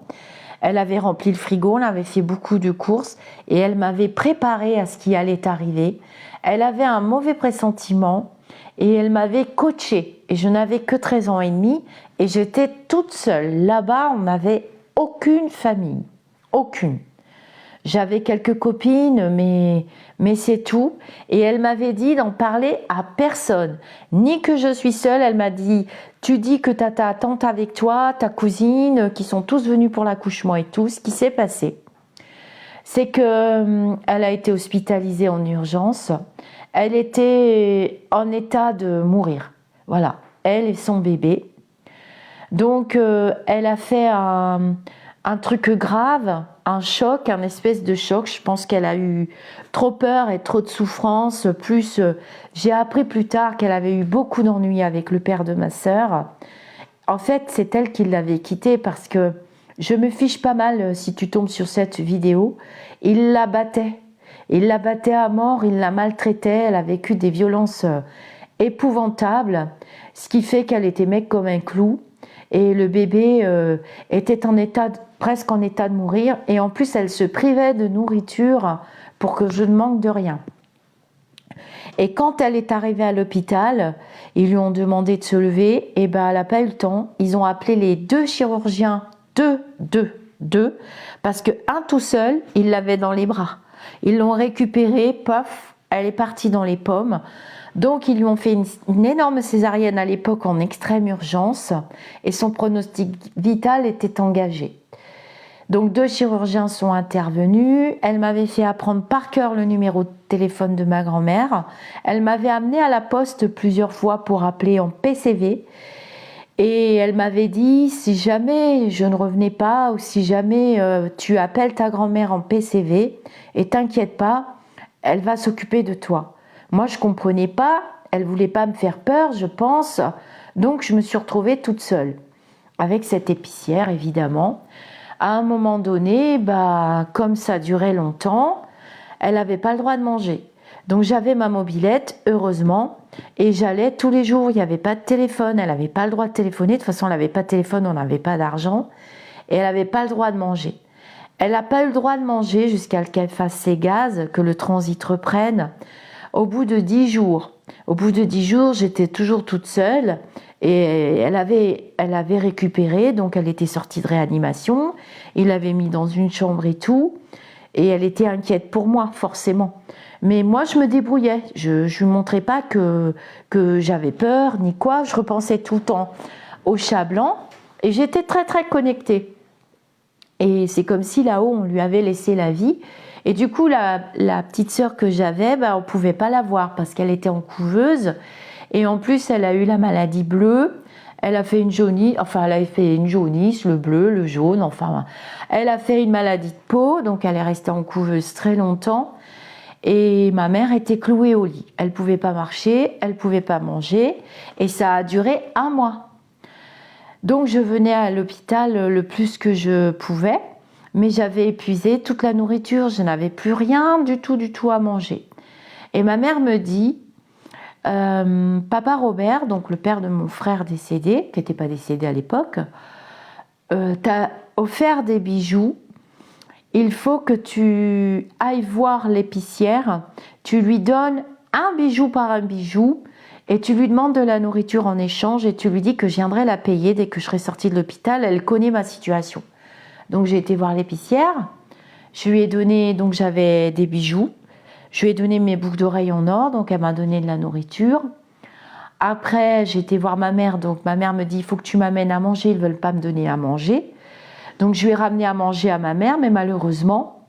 S1: Elle avait rempli le frigo, elle avait fait beaucoup de courses et elle m'avait préparé à ce qui allait arriver. Elle avait un mauvais pressentiment et elle m'avait coachée. Et je n'avais que 13 ans et demi et j'étais toute seule. Là-bas, on n'avait aucune famille. Aucune. J'avais quelques copines, mais c'est tout. Et elle m'avait dit d'en parler à personne. Ni que je suis seule, elle m'a dit, tu dis que tu as ta tante avec toi, ta cousine, qui sont tous venus pour l'accouchement et tout. Ce qui s'est passé, c'est qu'elle a été hospitalisée en urgence. Elle était en état de mourir. Voilà, elle et son bébé. Donc, elle a fait un truc grave, un choc, un espèce de choc. Je pense qu'elle a eu trop peur et trop de souffrance. Plus, j'ai appris plus tard qu'elle avait eu beaucoup d'ennuis avec le père de ma sœur. En fait, c'est elle qui l'avait quitté parce que je me fiche pas mal si tu tombes sur cette vidéo. Il la battait. Il la battait à mort, il la maltraitait, elle a vécu des violences épouvantables, ce qui fait qu'elle était mec comme un clou. Et le bébé était presque en état de mourir. Et en plus, elle se privait de nourriture pour que je ne manque de rien. Et quand elle est arrivée à l'hôpital, ils lui ont demandé de se lever. Et ben, elle n'a pas eu le temps. Ils ont appelé les 2 chirurgiens, deux, parce que un tout seul, il l'avait dans les bras. Ils l'ont récupérée, paf, elle est partie dans les pommes. Donc, ils lui ont fait une énorme césarienne à l'époque en extrême urgence et son pronostic vital était engagé. Donc, 2 chirurgiens sont intervenus. Elle m'avait fait apprendre par cœur le numéro de téléphone de ma grand-mère. Elle m'avait amenée à la poste plusieurs fois pour appeler en PCV. Et elle m'avait dit, si jamais je ne revenais pas ou si jamais tu appelles ta grand-mère en PCV et t'inquiète pas, elle va s'occuper de toi. Moi, je comprenais pas, elle voulait pas me faire peur, je pense. Donc, je me suis retrouvée toute seule avec cette épicière, évidemment. À un moment donné, comme ça durait longtemps, elle n'avait pas le droit de manger. Donc, j'avais ma mobilette, heureusement, et j'allais tous les jours. Il n'y avait pas de téléphone, elle n'avait pas le droit de téléphoner. De toute façon, elle n'avait pas de téléphone, on n'avait pas d'argent. Et elle n'avait pas le droit de manger. Elle n'a pas eu le droit de manger jusqu'à ce qu'elle fasse ses gaz, que le transit reprenne. Au bout de 10 jours. Au bout de 10 jours, j'étais toujours toute seule et elle avait récupéré, donc elle était sortie de réanimation. Il l'avait mis dans une chambre et tout. Et elle était inquiète pour moi, forcément. Mais moi, je me débrouillais. Je ne lui montrais pas que j'avais peur, ni quoi. Je repensais tout le temps au chat blanc. Et j'étais très, très connectée. Et c'est comme si là-haut, on lui avait laissé la vie. Et du coup, la petite sœur que j'avais, on ne pouvait pas la voir parce qu'elle était en couveuse. Et en plus, elle a eu la maladie bleue. Elle a fait une jaunisse, le bleu, le jaune, elle a fait une maladie de peau, donc elle est restée en couveuse très longtemps. Et ma mère était clouée au lit. Elle ne pouvait pas marcher, elle ne pouvait pas manger, et ça a duré 1 mois. Donc je venais à l'hôpital le plus que je pouvais, mais j'avais épuisé toute la nourriture, je n'avais plus rien du tout à manger. Et ma mère me dit, Papa Robert, donc le père de mon frère décédé, qui n'était pas décédé à l'époque, t'a offert des bijoux. Il faut que tu ailles voir l'épicière, tu lui donnes un bijou par un bijou et tu lui demandes de la nourriture en échange et tu lui dis que je viendrai la payer dès que je serai sortie de l'hôpital. Elle connaît ma situation. Donc j'ai été voir l'épicière, je lui ai donné, donc j'avais des bijoux. Je lui ai donné mes boucles d'oreilles en or, donc elle m'a donné de la nourriture. Après, j'ai été voir ma mère, donc ma mère me dit, il faut que tu m'amènes à manger, ils ne veulent pas me donner à manger. Donc je lui ai ramené à manger à ma mère, mais malheureusement,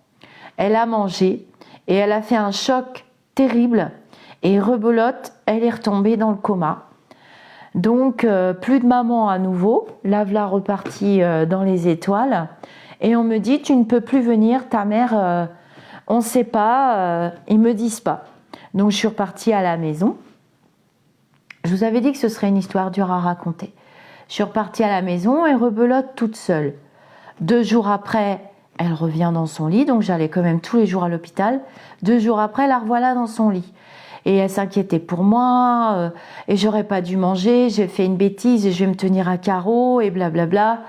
S1: elle a mangé et elle a fait un choc terrible. Et rebelote, elle est retombée dans le coma. Donc plus de maman à nouveau, là voilà repartie dans les étoiles. Et on me dit, tu ne peux plus venir, ta mère... on ne sait pas, ils ne me disent pas. Donc je suis repartie à la maison. Je vous avais dit que ce serait une histoire dure à raconter. Je suis repartie à la maison et rebelote toute seule. 2 jours après, elle revient dans son lit, donc j'allais quand même tous les jours à l'hôpital. 2 jours après, la revoilà dans son lit. Et elle s'inquiétait pour moi, et j'aurais pas dû manger, j'ai fait une bêtise et je vais me tenir à carreau, et blablabla,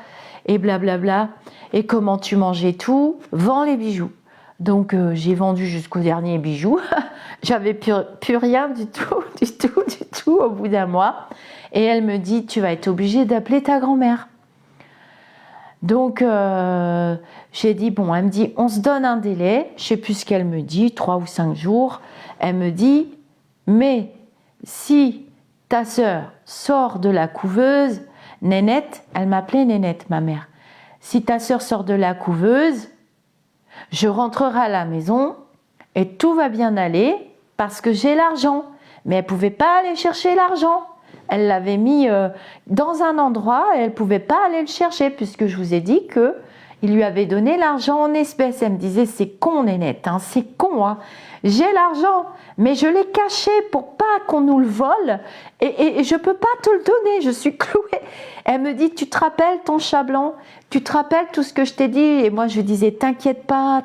S1: et blablabla. Et comment tu mangeais tout? Vends les bijoux. Donc j'ai vendu jusqu'au dernier bijou. J'avais plus rien du tout au bout d'un mois. Et elle me dit, tu vas être obligée d'appeler ta grand-mère. Donc j'ai dit, bon, elle me dit, on se donne un délai. Je sais plus ce qu'elle me dit, 3 ou 5 jours. Elle me dit, mais si ta sœur sort de la couveuse, Nénette, elle m'appelait Nénette, ma mère. Si ta sœur sort de la couveuse, je rentrerai à la maison et tout va bien aller parce que j'ai l'argent. Mais elle ne pouvait pas aller chercher l'argent. Elle l'avait mis dans un endroit et elle ne pouvait pas aller le chercher puisque je vous ai dit Il lui avait donné l'argent en espèces. Elle me disait, c'est con, Nénette, hein, c'est con, hein. J'ai l'argent, mais je l'ai caché pour pas qu'on nous le vole et je peux pas te le donner, je suis clouée. Elle me dit, tu te rappelles ton chat blanc? Tu te rappelles tout ce que je t'ai dit? Et moi je lui disais, t'inquiète pas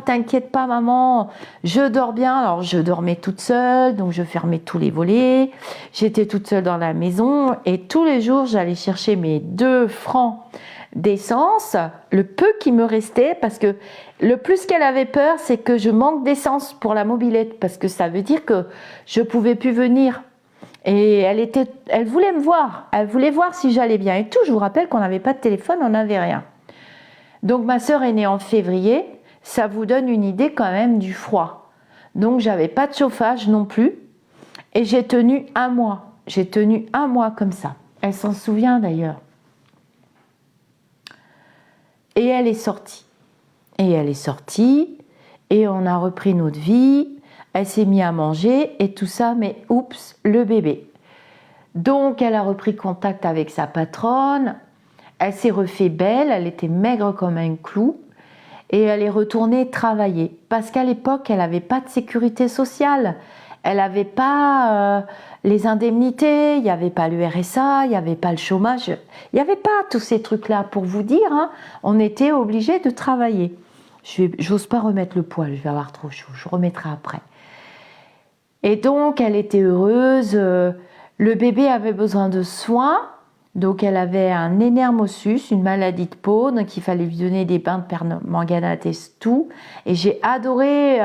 S1: maman, je dors bien. Alors je dormais toute seule, donc je fermais tous les volets, j'étais toute seule dans la maison et tous les jours j'allais chercher mes 2 francs d'essence, le peu qui me restait, parce que le plus qu'elle avait peur, c'est que je manque d'essence pour la mobilette, parce que ça veut dire que je pouvais plus venir. Et elle voulait me voir, elle voulait voir si j'allais bien et tout. Je vous rappelle qu'on n'avait pas de téléphone, on n'avait rien. Donc ma sœur est née en février, ça vous donne une idée quand même du froid. Donc j'avais pas de chauffage non plus, et j'ai tenu 1 mois. J'ai tenu 1 mois comme ça. Elle s'en souvient d'ailleurs. Et elle est sortie. Et on a repris notre vie. Elle s'est mise à manger et tout ça, mais oups, le bébé. Donc elle a repris contact avec sa patronne. Elle s'est refait belle, elle était maigre comme un clou. Et elle est retournée travailler. Parce qu'à l'époque, elle n'avait pas de sécurité sociale. Elle n'avait pas les indemnités, il n'y avait pas le RSA, il n'y avait pas le chômage, il n'y avait pas tous ces trucs-là. Pour vous dire, hein, on était obligé de travailler. J'ose pas remettre le poil, je vais avoir trop chaud, je remettrai après. Et donc, elle était heureuse. Le bébé avait besoin de soins. Donc, elle avait un énermosus, une maladie de peau. Donc, il fallait lui donner des bains de permanganate et tout. Et j'ai adoré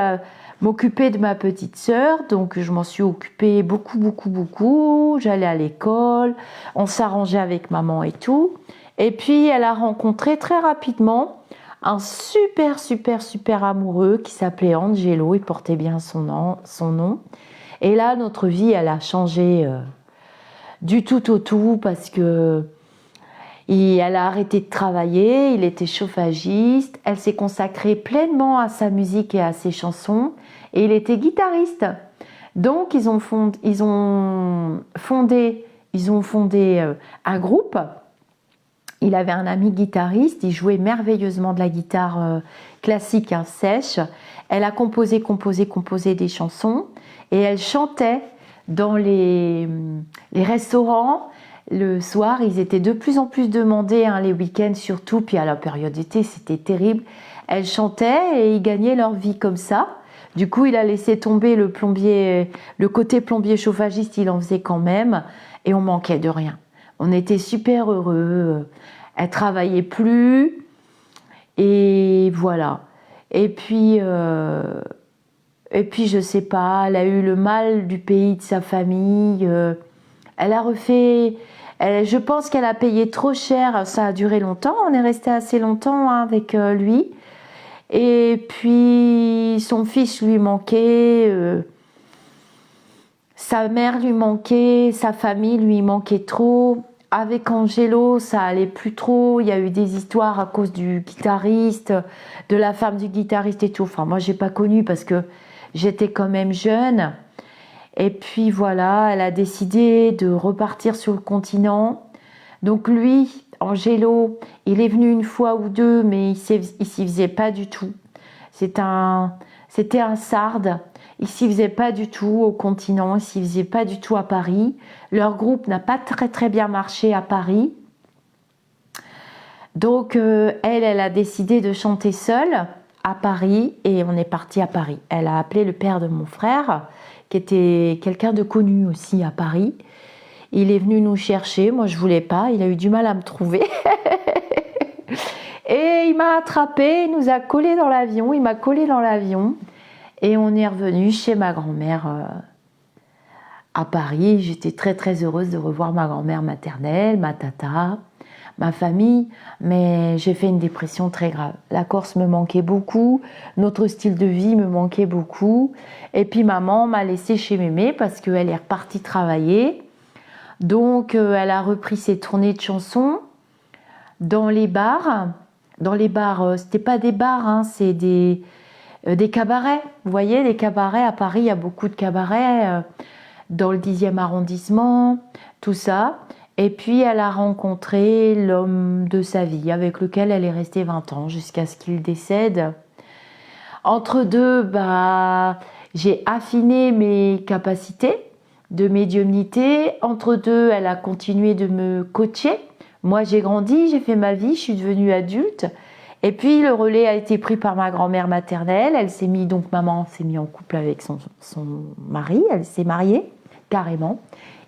S1: m'occuper de ma petite sœur. Donc, je m'en suis occupée beaucoup. J'allais à l'école. On s'arrangeait avec maman et tout. Et puis, elle a rencontré très rapidement un super amoureux qui s'appelait Angelo. Il portait bien son nom. Et là, notre vie, elle a changé du tout au tout parce que elle a arrêté de travailler, il était chauffagiste, elle s'est consacrée pleinement à sa musique et à ses chansons et il était guitariste. Donc, ils ont fondé un groupe. Il avait un ami guitariste, il jouait merveilleusement de la guitare classique, hein, sèche. Elle a composé des chansons et elle chantait dans les restaurants. Le soir, ils étaient de plus en plus demandés, hein, les week-ends surtout, puis à la période d'été, c'était terrible. Elle chantait et ils gagnaient leur vie comme ça. Du coup, il a laissé tomber le côté plombier chauffagiste, il en faisait quand même, et on manquait de rien. On était super heureux. Elle travaillait plus, et voilà. Et puis, je sais pas, elle a eu le mal du pays, de sa famille. Elle a refait. Je pense qu'elle a payé trop cher. Ça a duré longtemps. On est resté assez longtemps, hein, avec lui. Et puis, son fils lui manquait. Sa mère lui manquait. Sa famille lui manquait trop. Avec Angelo, ça allait plus trop. Il y a eu des histoires à cause du guitariste, de la femme du guitariste et tout. Enfin, moi, j'ai pas connu parce que j'étais quand même jeune. Et puis voilà, elle a décidé de repartir sur le continent. Donc lui, Angelo, il est venu 1 fois ou 2, mais il s'y faisait pas du tout. C'était un sarde. Il s'y faisait pas du tout au continent, il s'y faisait pas du tout à Paris. Leur groupe n'a pas très bien marché à Paris. Donc elle a décidé de chanter seule à Paris et on est parti à Paris. Elle a appelé le père de mon frère, qui était quelqu'un de connu aussi à Paris. Il est venu nous chercher, moi je voulais pas, il a eu du mal à me trouver. Et il m'a attrapé, il nous a collés dans l'avion, il m'a collé dans l'avion. Et on est revenu chez ma grand-mère à Paris. J'étais très heureuse de revoir ma grand-mère maternelle, ma tata, ma famille. Mais j'ai fait une dépression très grave. La Corse me manquait beaucoup, notre style de vie me manquait beaucoup. Et puis maman m'a laissée chez mémé parce qu'elle est repartie travailler. Donc elle a repris ses tournées de chansons dans les bars. Dans les bars, c'était pas des bars, hein, c'est des cabarets. Vous voyez, les cabarets à Paris, il y a beaucoup de cabarets dans le 10e arrondissement, tout ça. Et puis elle a rencontré l'homme de sa vie avec lequel elle est restée 20 ans jusqu'à ce qu'il décède. Entre deux, j'ai affiné mes capacités de médiumnité. Entre deux, elle a continué de me coacher. Moi, j'ai grandi, j'ai fait ma vie, je suis devenue adulte. Et puis, le relais a été pris par ma grand-mère maternelle. Maman s'est mise en couple avec son mari. Elle s'est mariée, carrément.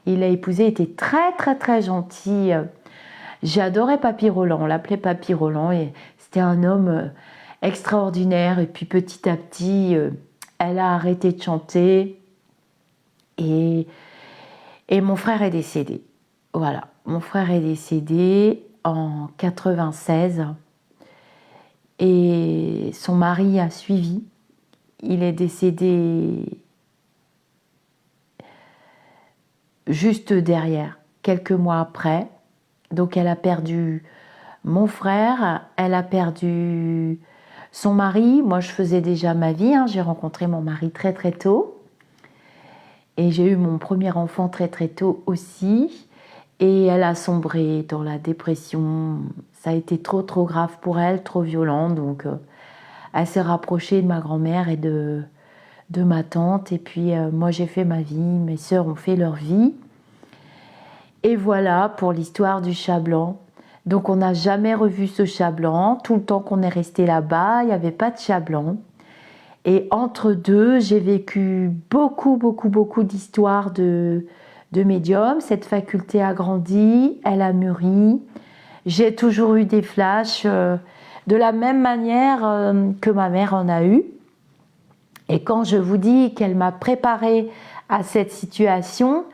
S1: Il l'a épousée, était très, très, très gentil. J'adorais Papy Roland. On l'appelait Papy Roland. Et c'était un homme extraordinaire. Et puis, petit à petit, elle a arrêté de chanter. Et mon frère est décédé. Voilà, mon frère est décédé en 96 et son mari a suivi. Il est décédé juste derrière, quelques mois après. Donc elle a perdu mon frère, elle a perdu son mari. Moi, je faisais déjà ma vie. J'ai rencontré mon mari très très tôt. Et j'ai eu mon premier enfant très très tôt aussi. Et elle a sombré dans la dépression. Ça a été trop trop grave pour elle, trop violent. Donc elle s'est rapprochée de ma grand-mère et de ma tante. Et puis moi j'ai fait ma vie, mes sœurs ont fait leur vie. Et voilà pour l'histoire du chat blanc. Donc on n'a jamais revu ce chat blanc. Tout le temps qu'on est resté là-bas, il n'y avait pas de chat blanc. Et entre deux, j'ai vécu beaucoup, beaucoup, beaucoup d'histoires de médium. Cette faculté a grandi, elle a mûri. J'ai toujours eu des flashs de la même manière que ma mère en a eu. Et quand je vous dis qu'elle m'a préparée à cette situation,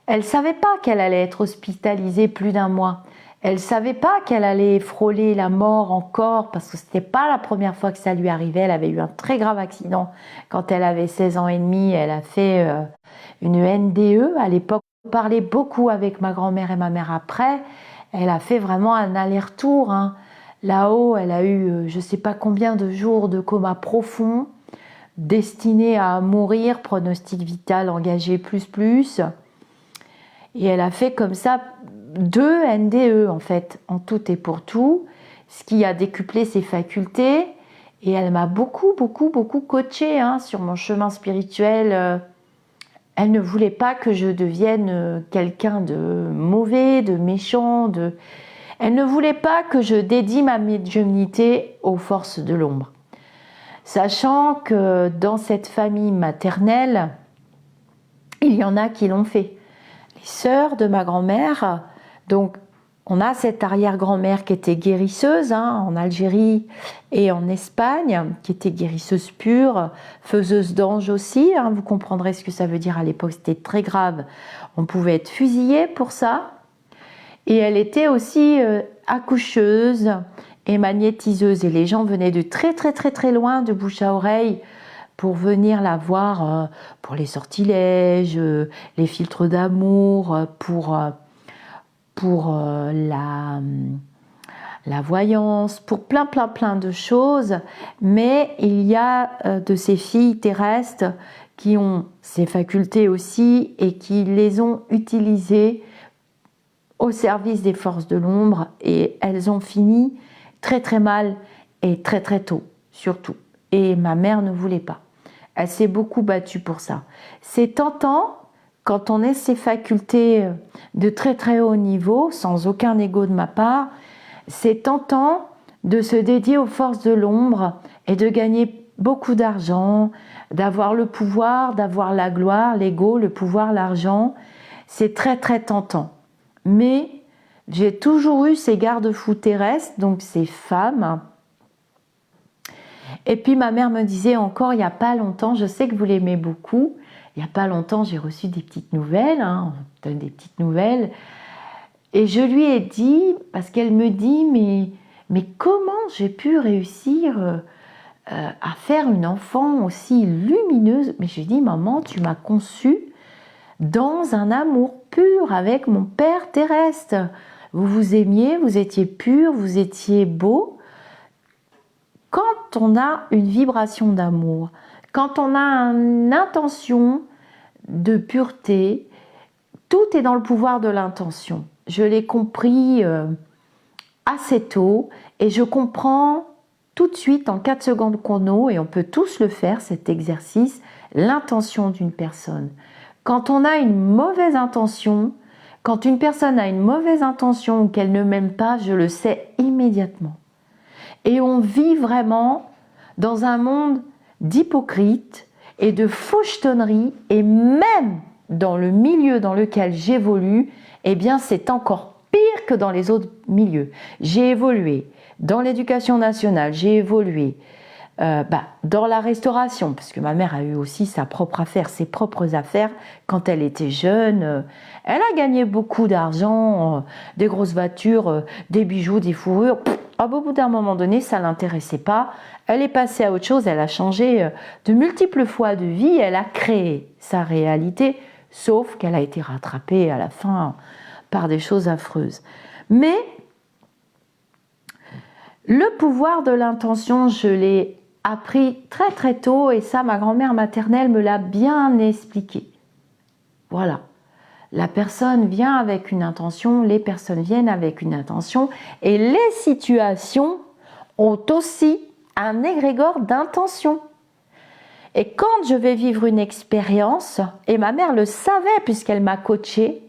S1: elle ne savait pas qu'elle allait être hospitalisée plus d'1 mois. Elle ne savait pas qu'elle allait frôler la mort encore, parce que ce n'était pas la première fois que ça lui arrivait. Elle avait eu un très grave accident quand elle avait 16 ans et demi. Elle a fait une NDE à l'époque. On parlait beaucoup avec ma grand-mère et ma mère après. Elle a fait vraiment un aller-retour. Là-haut, elle a eu je ne sais pas combien de jours de coma profond, destinée à mourir, pronostic vital engagé plus. Et elle a fait comme ça 2 NDE en fait, en tout et pour tout, ce qui a décuplé ses facultés. Et elle m'a beaucoup, beaucoup, beaucoup coachée sur mon chemin spirituel. Elle ne voulait pas que je devienne quelqu'un de mauvais, de méchant. Elle ne voulait pas que je dédie ma médiumnité aux forces de l'ombre. Sachant que dans cette famille maternelle, il y en a qui l'ont fait. Les sœurs de ma grand-mère. Donc, on a cette arrière-grand-mère qui était guérisseuse en Algérie et en Espagne, qui était guérisseuse pure, faiseuse d'anges aussi. Vous comprendrez ce que ça veut dire à l'époque, c'était très grave. On pouvait être fusillé pour ça. Et elle était aussi accoucheuse et magnétiseuse. Et les gens venaient de très très très très loin, de bouche à oreille, pour venir la voir pour les sortilèges, les filtres d'amour, pour la voyance, pour plein de choses. Mais il y a de ces filles terrestres qui ont ces facultés aussi et qui les ont utilisées au service des forces de l'ombre, et elles ont fini très très mal et très très tôt surtout. Et ma mère ne voulait pas. Elle s'est beaucoup battue pour ça. C'est tentant quand on a ces facultés de très très haut niveau, sans aucun ego de ma part, c'est tentant de se dédier aux forces de l'ombre et de gagner beaucoup d'argent, d'avoir le pouvoir, d'avoir la gloire, l'ego, le pouvoir, l'argent. C'est très très tentant. Mais j'ai toujours eu ces garde-fous terrestres, donc ces femmes. Et puis ma mère me disait encore il n'y a pas longtemps, je sais que vous l'aimez beaucoup, il n'y a pas longtemps j'ai reçu des petites nouvelles, on donne des petites nouvelles, et je lui ai dit, parce qu'elle me dit mais comment j'ai pu réussir à faire une enfant aussi lumineuse? Mais je lui ai dit maman, tu m'as conçue dans un amour pur avec mon père terrestre. Vous vous aimiez, vous étiez pur, vous étiez beau. Quand on a une vibration d'amour, quand on a une intention de pureté, tout est dans le pouvoir de l'intention. je l'ai compris assez tôt et je comprends tout de suite en 4 secondes chrono, et on peut tous le faire cet exercice, l'intention d'une personne. Quand on a une mauvaise intention, quand une personne a une mauvaise intention ou qu'elle ne m'aime pas, je le sais immédiatement. Et on vit vraiment dans un monde d'hypocrites et de fauchetonneries, et même dans le milieu dans lequel j'évolue, eh bien c'est encore pire que dans les autres milieux. J'ai évolué dans l'éducation nationale, j'ai évolué dans la restauration, parce que ma mère a eu aussi sa propre affaire, ses propres affaires quand elle était jeune. Elle a gagné beaucoup d'argent, des grosses voitures, des bijoux, des fourrures. Au bout d'un moment donné, ça ne l'intéressait pas. Elle est passée à autre chose, elle a changé de multiples fois de vie, elle a créé sa réalité, sauf qu'elle a été rattrapée à la fin par des choses affreuses. Mais le pouvoir de l'intention, je l'ai appris très très tôt, et ça, ma grand-mère maternelle me l'a bien expliqué. Voilà. La personne vient avec une intention, les personnes viennent avec une intention, et les situations ont aussi un égrégore d'intention. Et quand je vais vivre une expérience, et ma mère le savait puisqu'elle m'a coachée,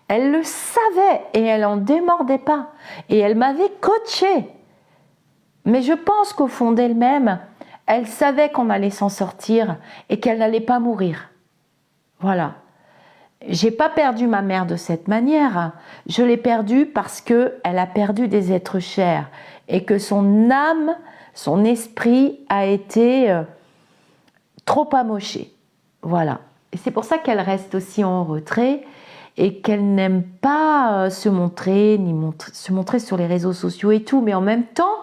S1: elle le savait et elle n'en démordait pas. Et elle m'avait coachée. Mais je pense qu'au fond d'elle-même, elle savait qu'on allait s'en sortir et qu'elle n'allait pas mourir. Voilà. J'ai pas perdu ma mère de cette manière. Je l'ai perdue parce qu'elle a perdu des êtres chers et que son âme, son esprit a été trop amoché. Voilà. Et c'est pour ça qu'elle reste aussi en retrait et qu'elle n'aime pas se montrer, se montrer sur les réseaux sociaux et tout. Mais en même temps,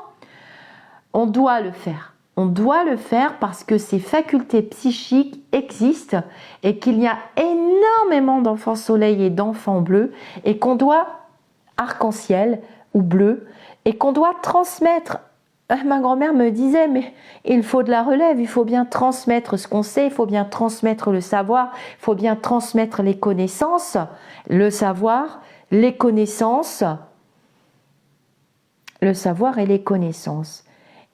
S1: on doit le faire. On doit le faire parce que ces facultés psychiques existent et qu'il y a énormément d'enfants soleil et d'enfants bleus et qu'on doit, arc-en-ciel ou bleu, et qu'on doit transmettre. Ma grand-mère me disait, mais il faut de la relève, il faut bien transmettre ce qu'on sait, il faut bien transmettre le savoir, il faut bien transmettre les connaissances, le savoir, les connaissances, le savoir et les connaissances.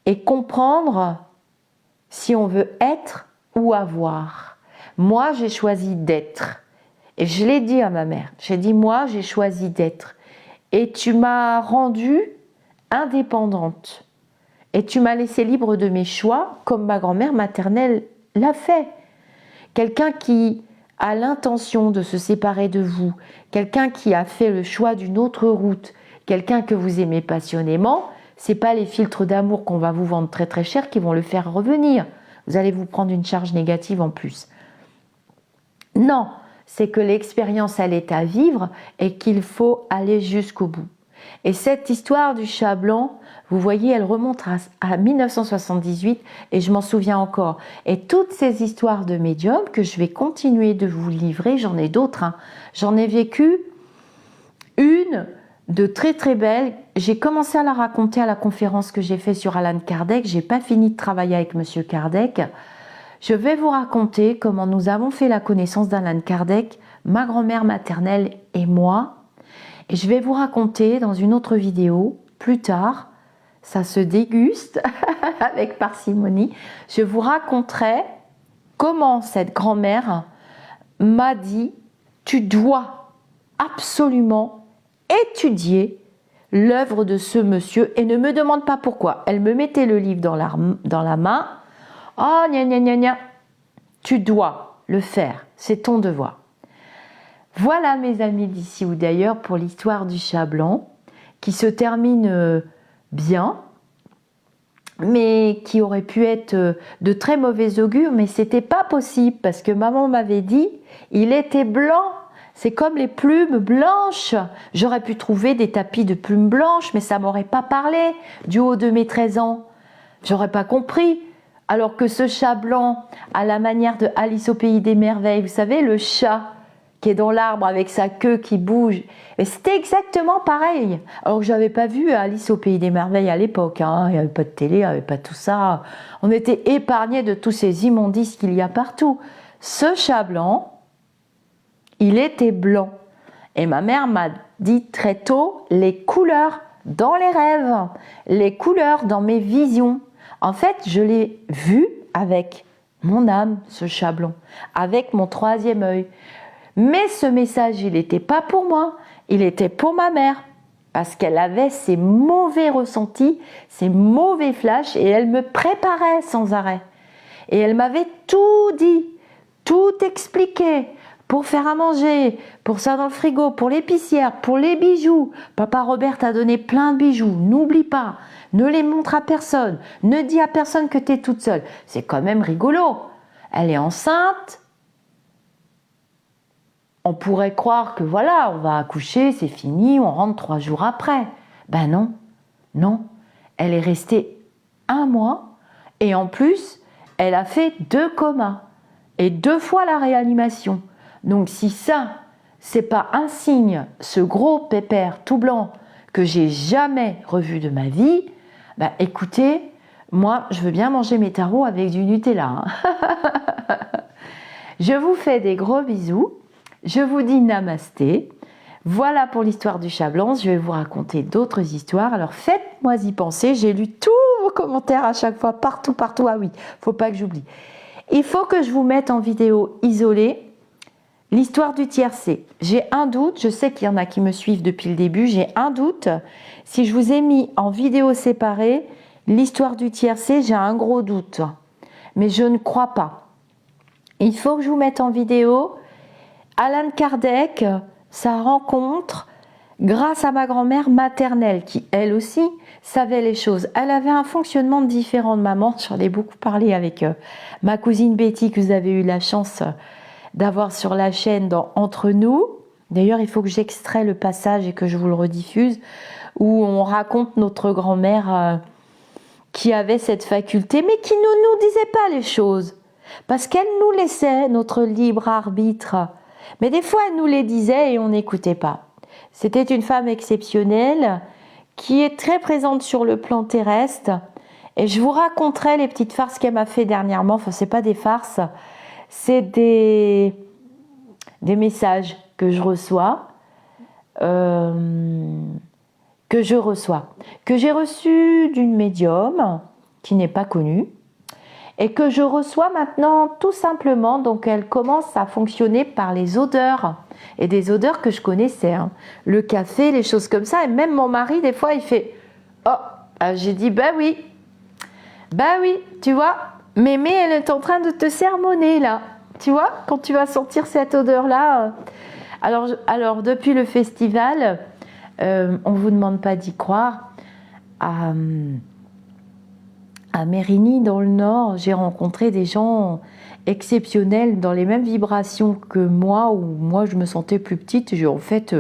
S1: Et comprendre si on veut être ou avoir. Moi, j'ai choisi d'être. Et je l'ai dit à ma mère. J'ai dit, moi, j'ai choisi d'être. Et tu m'as rendue indépendante. Et tu m'as laissé libre de mes choix, comme ma grand-mère maternelle l'a fait. Quelqu'un qui a l'intention de se séparer de vous, quelqu'un qui a fait le choix d'une autre route, quelqu'un que vous aimez passionnément, c'est pas les filtres d'amour qu'on va vous vendre très très cher qui vont le faire revenir. Vous allez vous prendre une charge négative en plus. Non, c'est que l'expérience, elle est à vivre et qu'il faut aller jusqu'au bout. Et cette histoire du chat blanc, vous voyez, elle remonte à 1978 et je m'en souviens encore. Et toutes ces histoires de médiums que je vais continuer de vous livrer, j'en ai d'autres. J'en ai vécu une de très très belle. J'ai commencé à la raconter à la conférence que j'ai faite sur Alan Kardec. J'ai pas fini de travailler avec Monsieur Kardec. Je vais vous raconter comment nous avons fait la connaissance d'Alan Kardec, ma grand-mère maternelle et moi. Et je vais vous raconter dans une autre vidéo, plus tard, ça se déguste avec parcimonie, je vous raconterai comment cette grand-mère m'a dit « Tu dois absolument étudier l'œuvre de ce monsieur et ne me demande pas pourquoi. » Elle me mettait le livre dans la main. « Oh, gna gna gna gna, tu dois le faire, c'est ton devoir. » Voilà mes amis d'ici ou d'ailleurs pour l'histoire du chat blanc qui se termine bien, mais qui aurait pu être de très mauvais augure, mais c'était pas possible parce que maman m'avait dit il était blanc, c'est comme les plumes blanches. J'aurais pu trouver des tapis de plumes blanches, mais ça m'aurait pas parlé du haut de mes 13 ans. J'aurais pas compris. Alors que ce chat blanc, à la manière de Alice au pays des merveilles, vous savez, le chat qui est dans l'arbre avec sa queue qui bouge. Et c'était exactement pareil. Alors que je n'avais pas vu Alice au pays des merveilles à l'époque. Il n'y avait pas de télé, il n'y avait pas tout ça. On était épargnés de tous ces immondices qu'il y a partout. Ce chat blanc, il était blanc. Et ma mère m'a dit très tôt les couleurs dans les rêves, les couleurs dans mes visions. En fait, je l'ai vu avec mon âme, ce chat blanc, avec mon troisième œil. Mais ce message, il n'était pas pour moi, il était pour ma mère. Parce qu'elle avait ces mauvais ressentis, ces mauvais flashs, et elle me préparait sans arrêt. Et elle m'avait tout dit, tout expliqué, pour faire à manger, pour ça dans le frigo, pour l'épicière, pour les bijoux. Papa Robert t'a donné plein de bijoux, n'oublie pas, ne les montre à personne, ne dis à personne que tu es toute seule. C'est quand même rigolo. Elle est enceinte. On pourrait croire que voilà, on va accoucher, c'est fini, on rentre 3 jours après. Ben non, non. Elle est restée 1 mois et en plus, elle a fait 2 comas et 2 fois la réanimation. Donc si ça, c'est pas un signe, ce gros pépère tout blanc que j'ai jamais revu de ma vie, ben écoutez, moi, je veux bien manger mes tarots avec du Nutella. Hein. Je vous fais des gros bisous. Je vous dis namasté. Voilà pour l'histoire du chat blanc. Je vais vous raconter d'autres histoires. Alors faites-moi y penser. J'ai lu tous vos commentaires à chaque fois, partout. Ah oui, faut pas que j'oublie. Il faut que je vous mette en vidéo isolée l'histoire du tiercé. J'ai un doute. Je sais qu'il y en a qui me suivent depuis le début. J'ai un doute. Si je vous ai mis en vidéo séparée l'histoire du tiercé, j'ai un gros doute. Mais je ne crois pas. Il faut que je vous mette en vidéo Allan Kardec, sa rencontre grâce à ma grand-mère maternelle qui, elle aussi, savait les choses. Elle avait un fonctionnement différent de maman. J'en ai beaucoup parlé avec ma cousine Betty que vous avez eu la chance d'avoir sur la chaîne dans Entre nous. D'ailleurs, il faut que j'extrais le passage et que je vous le rediffuse où on raconte notre grand-mère qui avait cette faculté mais qui ne nous disait pas les choses parce qu'elle nous laissait notre libre arbitre. Mais des fois, elle nous les disait et on n'écoutait pas. C'était une femme exceptionnelle qui est très présente sur le plan terrestre. Et je vous raconterai les petites farces qu'elle m'a fait dernièrement. Enfin, c'est pas des farces, c'est des messages que je reçois, que j'ai reçus d'une médium qui n'est pas connue. Et que je reçois maintenant tout simplement, donc elle commence à fonctionner par les odeurs, et des odeurs que je connaissais, hein. Le café, les choses comme ça, et même mon mari des fois il fait « Oh !» J'ai dit « Bah oui, tu vois, Mémé elle est en train de te sermonner là, tu vois, quand tu vas sentir cette odeur-là. » Alors depuis le festival, on ne vous demande pas d'y croire, à Mérigny, dans le Nord, j'ai rencontré des gens exceptionnels dans les mêmes vibrations que moi, où moi je me sentais plus petite. En fait,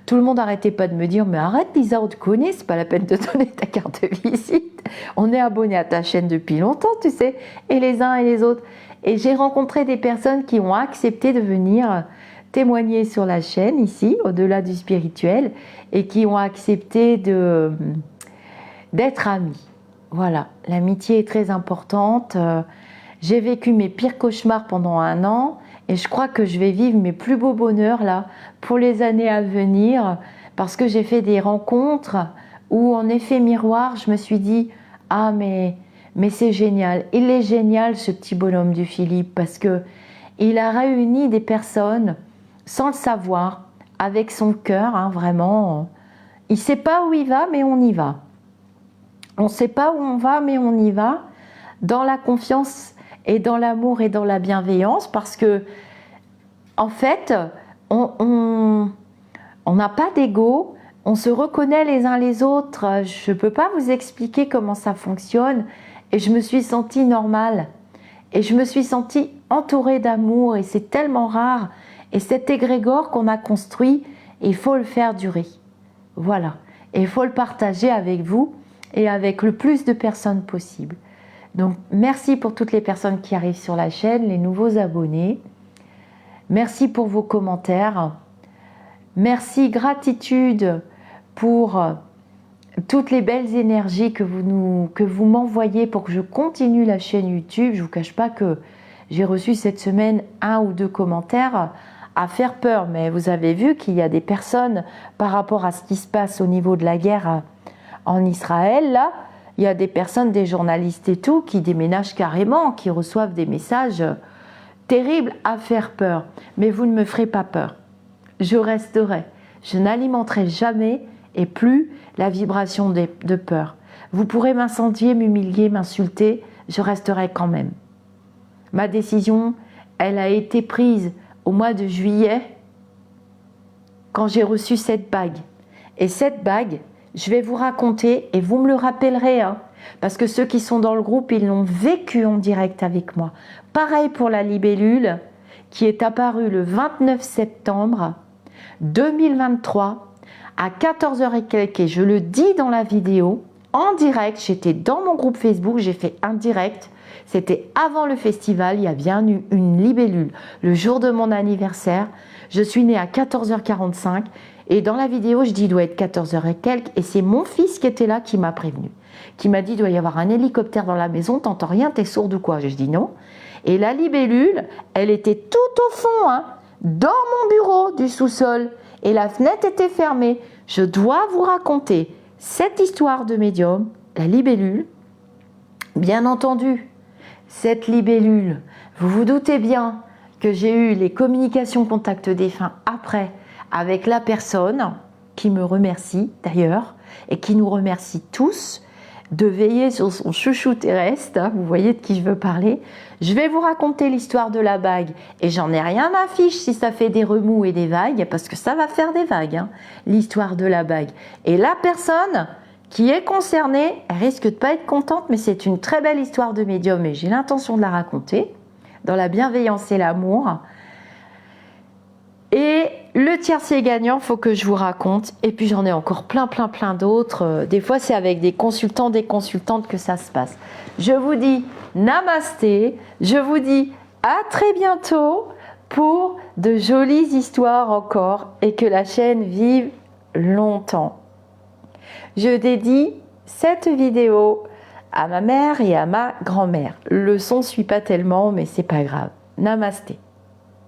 S1: tout le monde n'arrêtait pas de me dire « Mais arrête Lisa, on te connaît, c'est pas la peine de donner ta carte de visite. On est abonné à ta chaîne depuis longtemps, tu sais, et les uns et les autres. » Et j'ai rencontré des personnes qui ont accepté de venir témoigner sur la chaîne, ici, au-delà du spirituel, et qui ont accepté d'être amis. Voilà, l'amitié est très importante. J'ai vécu mes pires cauchemars pendant 1 an et je crois que je vais vivre mes plus beaux bonheurs là pour les années à venir parce que j'ai fait des rencontres où en effet miroir, je me suis dit « Ah mais c'est génial, il est génial ce petit bonhomme du Philippe parce que il a réuni des personnes sans le savoir, avec son cœur, hein, vraiment. Il ne sait pas où il va mais on y va. On ne sait pas où on va, mais on y va, dans la confiance et dans l'amour et dans la bienveillance, parce que, en fait, on n'a pas d'ego, on se reconnaît les uns les autres. Je ne peux pas vous expliquer comment ça fonctionne, et je me suis sentie normale, et je me suis sentie entourée d'amour, et c'est tellement rare, et cet égrégore qu'on a construit, il faut le faire durer. Voilà, et il faut le partager avec vous, et avec le plus de personnes possible. Donc, merci pour toutes les personnes qui arrivent sur la chaîne, les nouveaux abonnés. Merci pour vos commentaires. Merci, gratitude pour toutes les belles énergies que vous m'envoyez pour que je continue la chaîne YouTube. Je ne vous cache pas que j'ai reçu cette semaine 1 ou 2 commentaires à faire peur, mais vous avez vu qu'il y a des personnes, par rapport à ce qui se passe au niveau de la guerre en Israël, là, il y a des personnes, des journalistes et tout, qui déménagent carrément, qui reçoivent des messages terribles à faire peur. Mais vous ne me ferez pas peur. Je resterai. Je n'alimenterai jamais et plus la vibration de peur. Vous pourrez m'incendier, m'humilier, m'insulter, je resterai quand même. Ma décision, elle a été prise au mois de juillet, quand j'ai reçu cette bague. Et cette bague, je vais vous raconter, et vous me le rappellerez, hein, parce que ceux qui sont dans le groupe, ils l'ont vécu en direct avec moi. Pareil pour la libellule, qui est apparue le 29 septembre 2023, à 14h et quelques, et je le dis dans la vidéo, en direct, j'étais dans mon groupe Facebook, j'ai fait un direct, c'était avant le festival, il y a bien eu une libellule, le jour de mon anniversaire, je suis née à 14h45, et dans la vidéo, je dis, il doit être 14h et quelques, et c'est mon fils qui était là qui m'a prévenu, qui m'a dit, il doit y avoir un hélicoptère dans la maison, t'entends rien, t'es sourde ou quoi? Je dis non. Et la libellule, elle était tout au fond, hein, dans mon bureau du sous-sol, et la fenêtre était fermée. Je dois vous raconter cette histoire de médium, la libellule. Bien entendu, cette libellule, vous vous doutez bien que j'ai eu les communications contact défunts après, avec la personne qui me remercie d'ailleurs et qui nous remercie tous de veiller sur son chouchou terrestre, hein, vous voyez de qui je veux parler. Je vais vous raconter l'histoire de la bague et j'en ai rien à fiche si ça fait des remous et des vagues, parce que ça va faire des vagues, hein, l'histoire de la bague. Et la personne qui est concernée, elle risque de pas être contente, mais c'est une très belle histoire de médium et j'ai l'intention de la raconter dans la bienveillance et l'amour. Et le tiercé gagnant, faut que je vous raconte. Et puis j'en ai encore plein d'autres. Des fois, c'est avec des consultants, des consultantes que ça se passe. Je vous dis namasté. Je vous dis à très bientôt pour de jolies histoires encore et que la chaîne vive longtemps. Je dédie cette vidéo à ma mère et à ma grand-mère. Le son ne suit pas tellement, mais c'est pas grave. Namasté.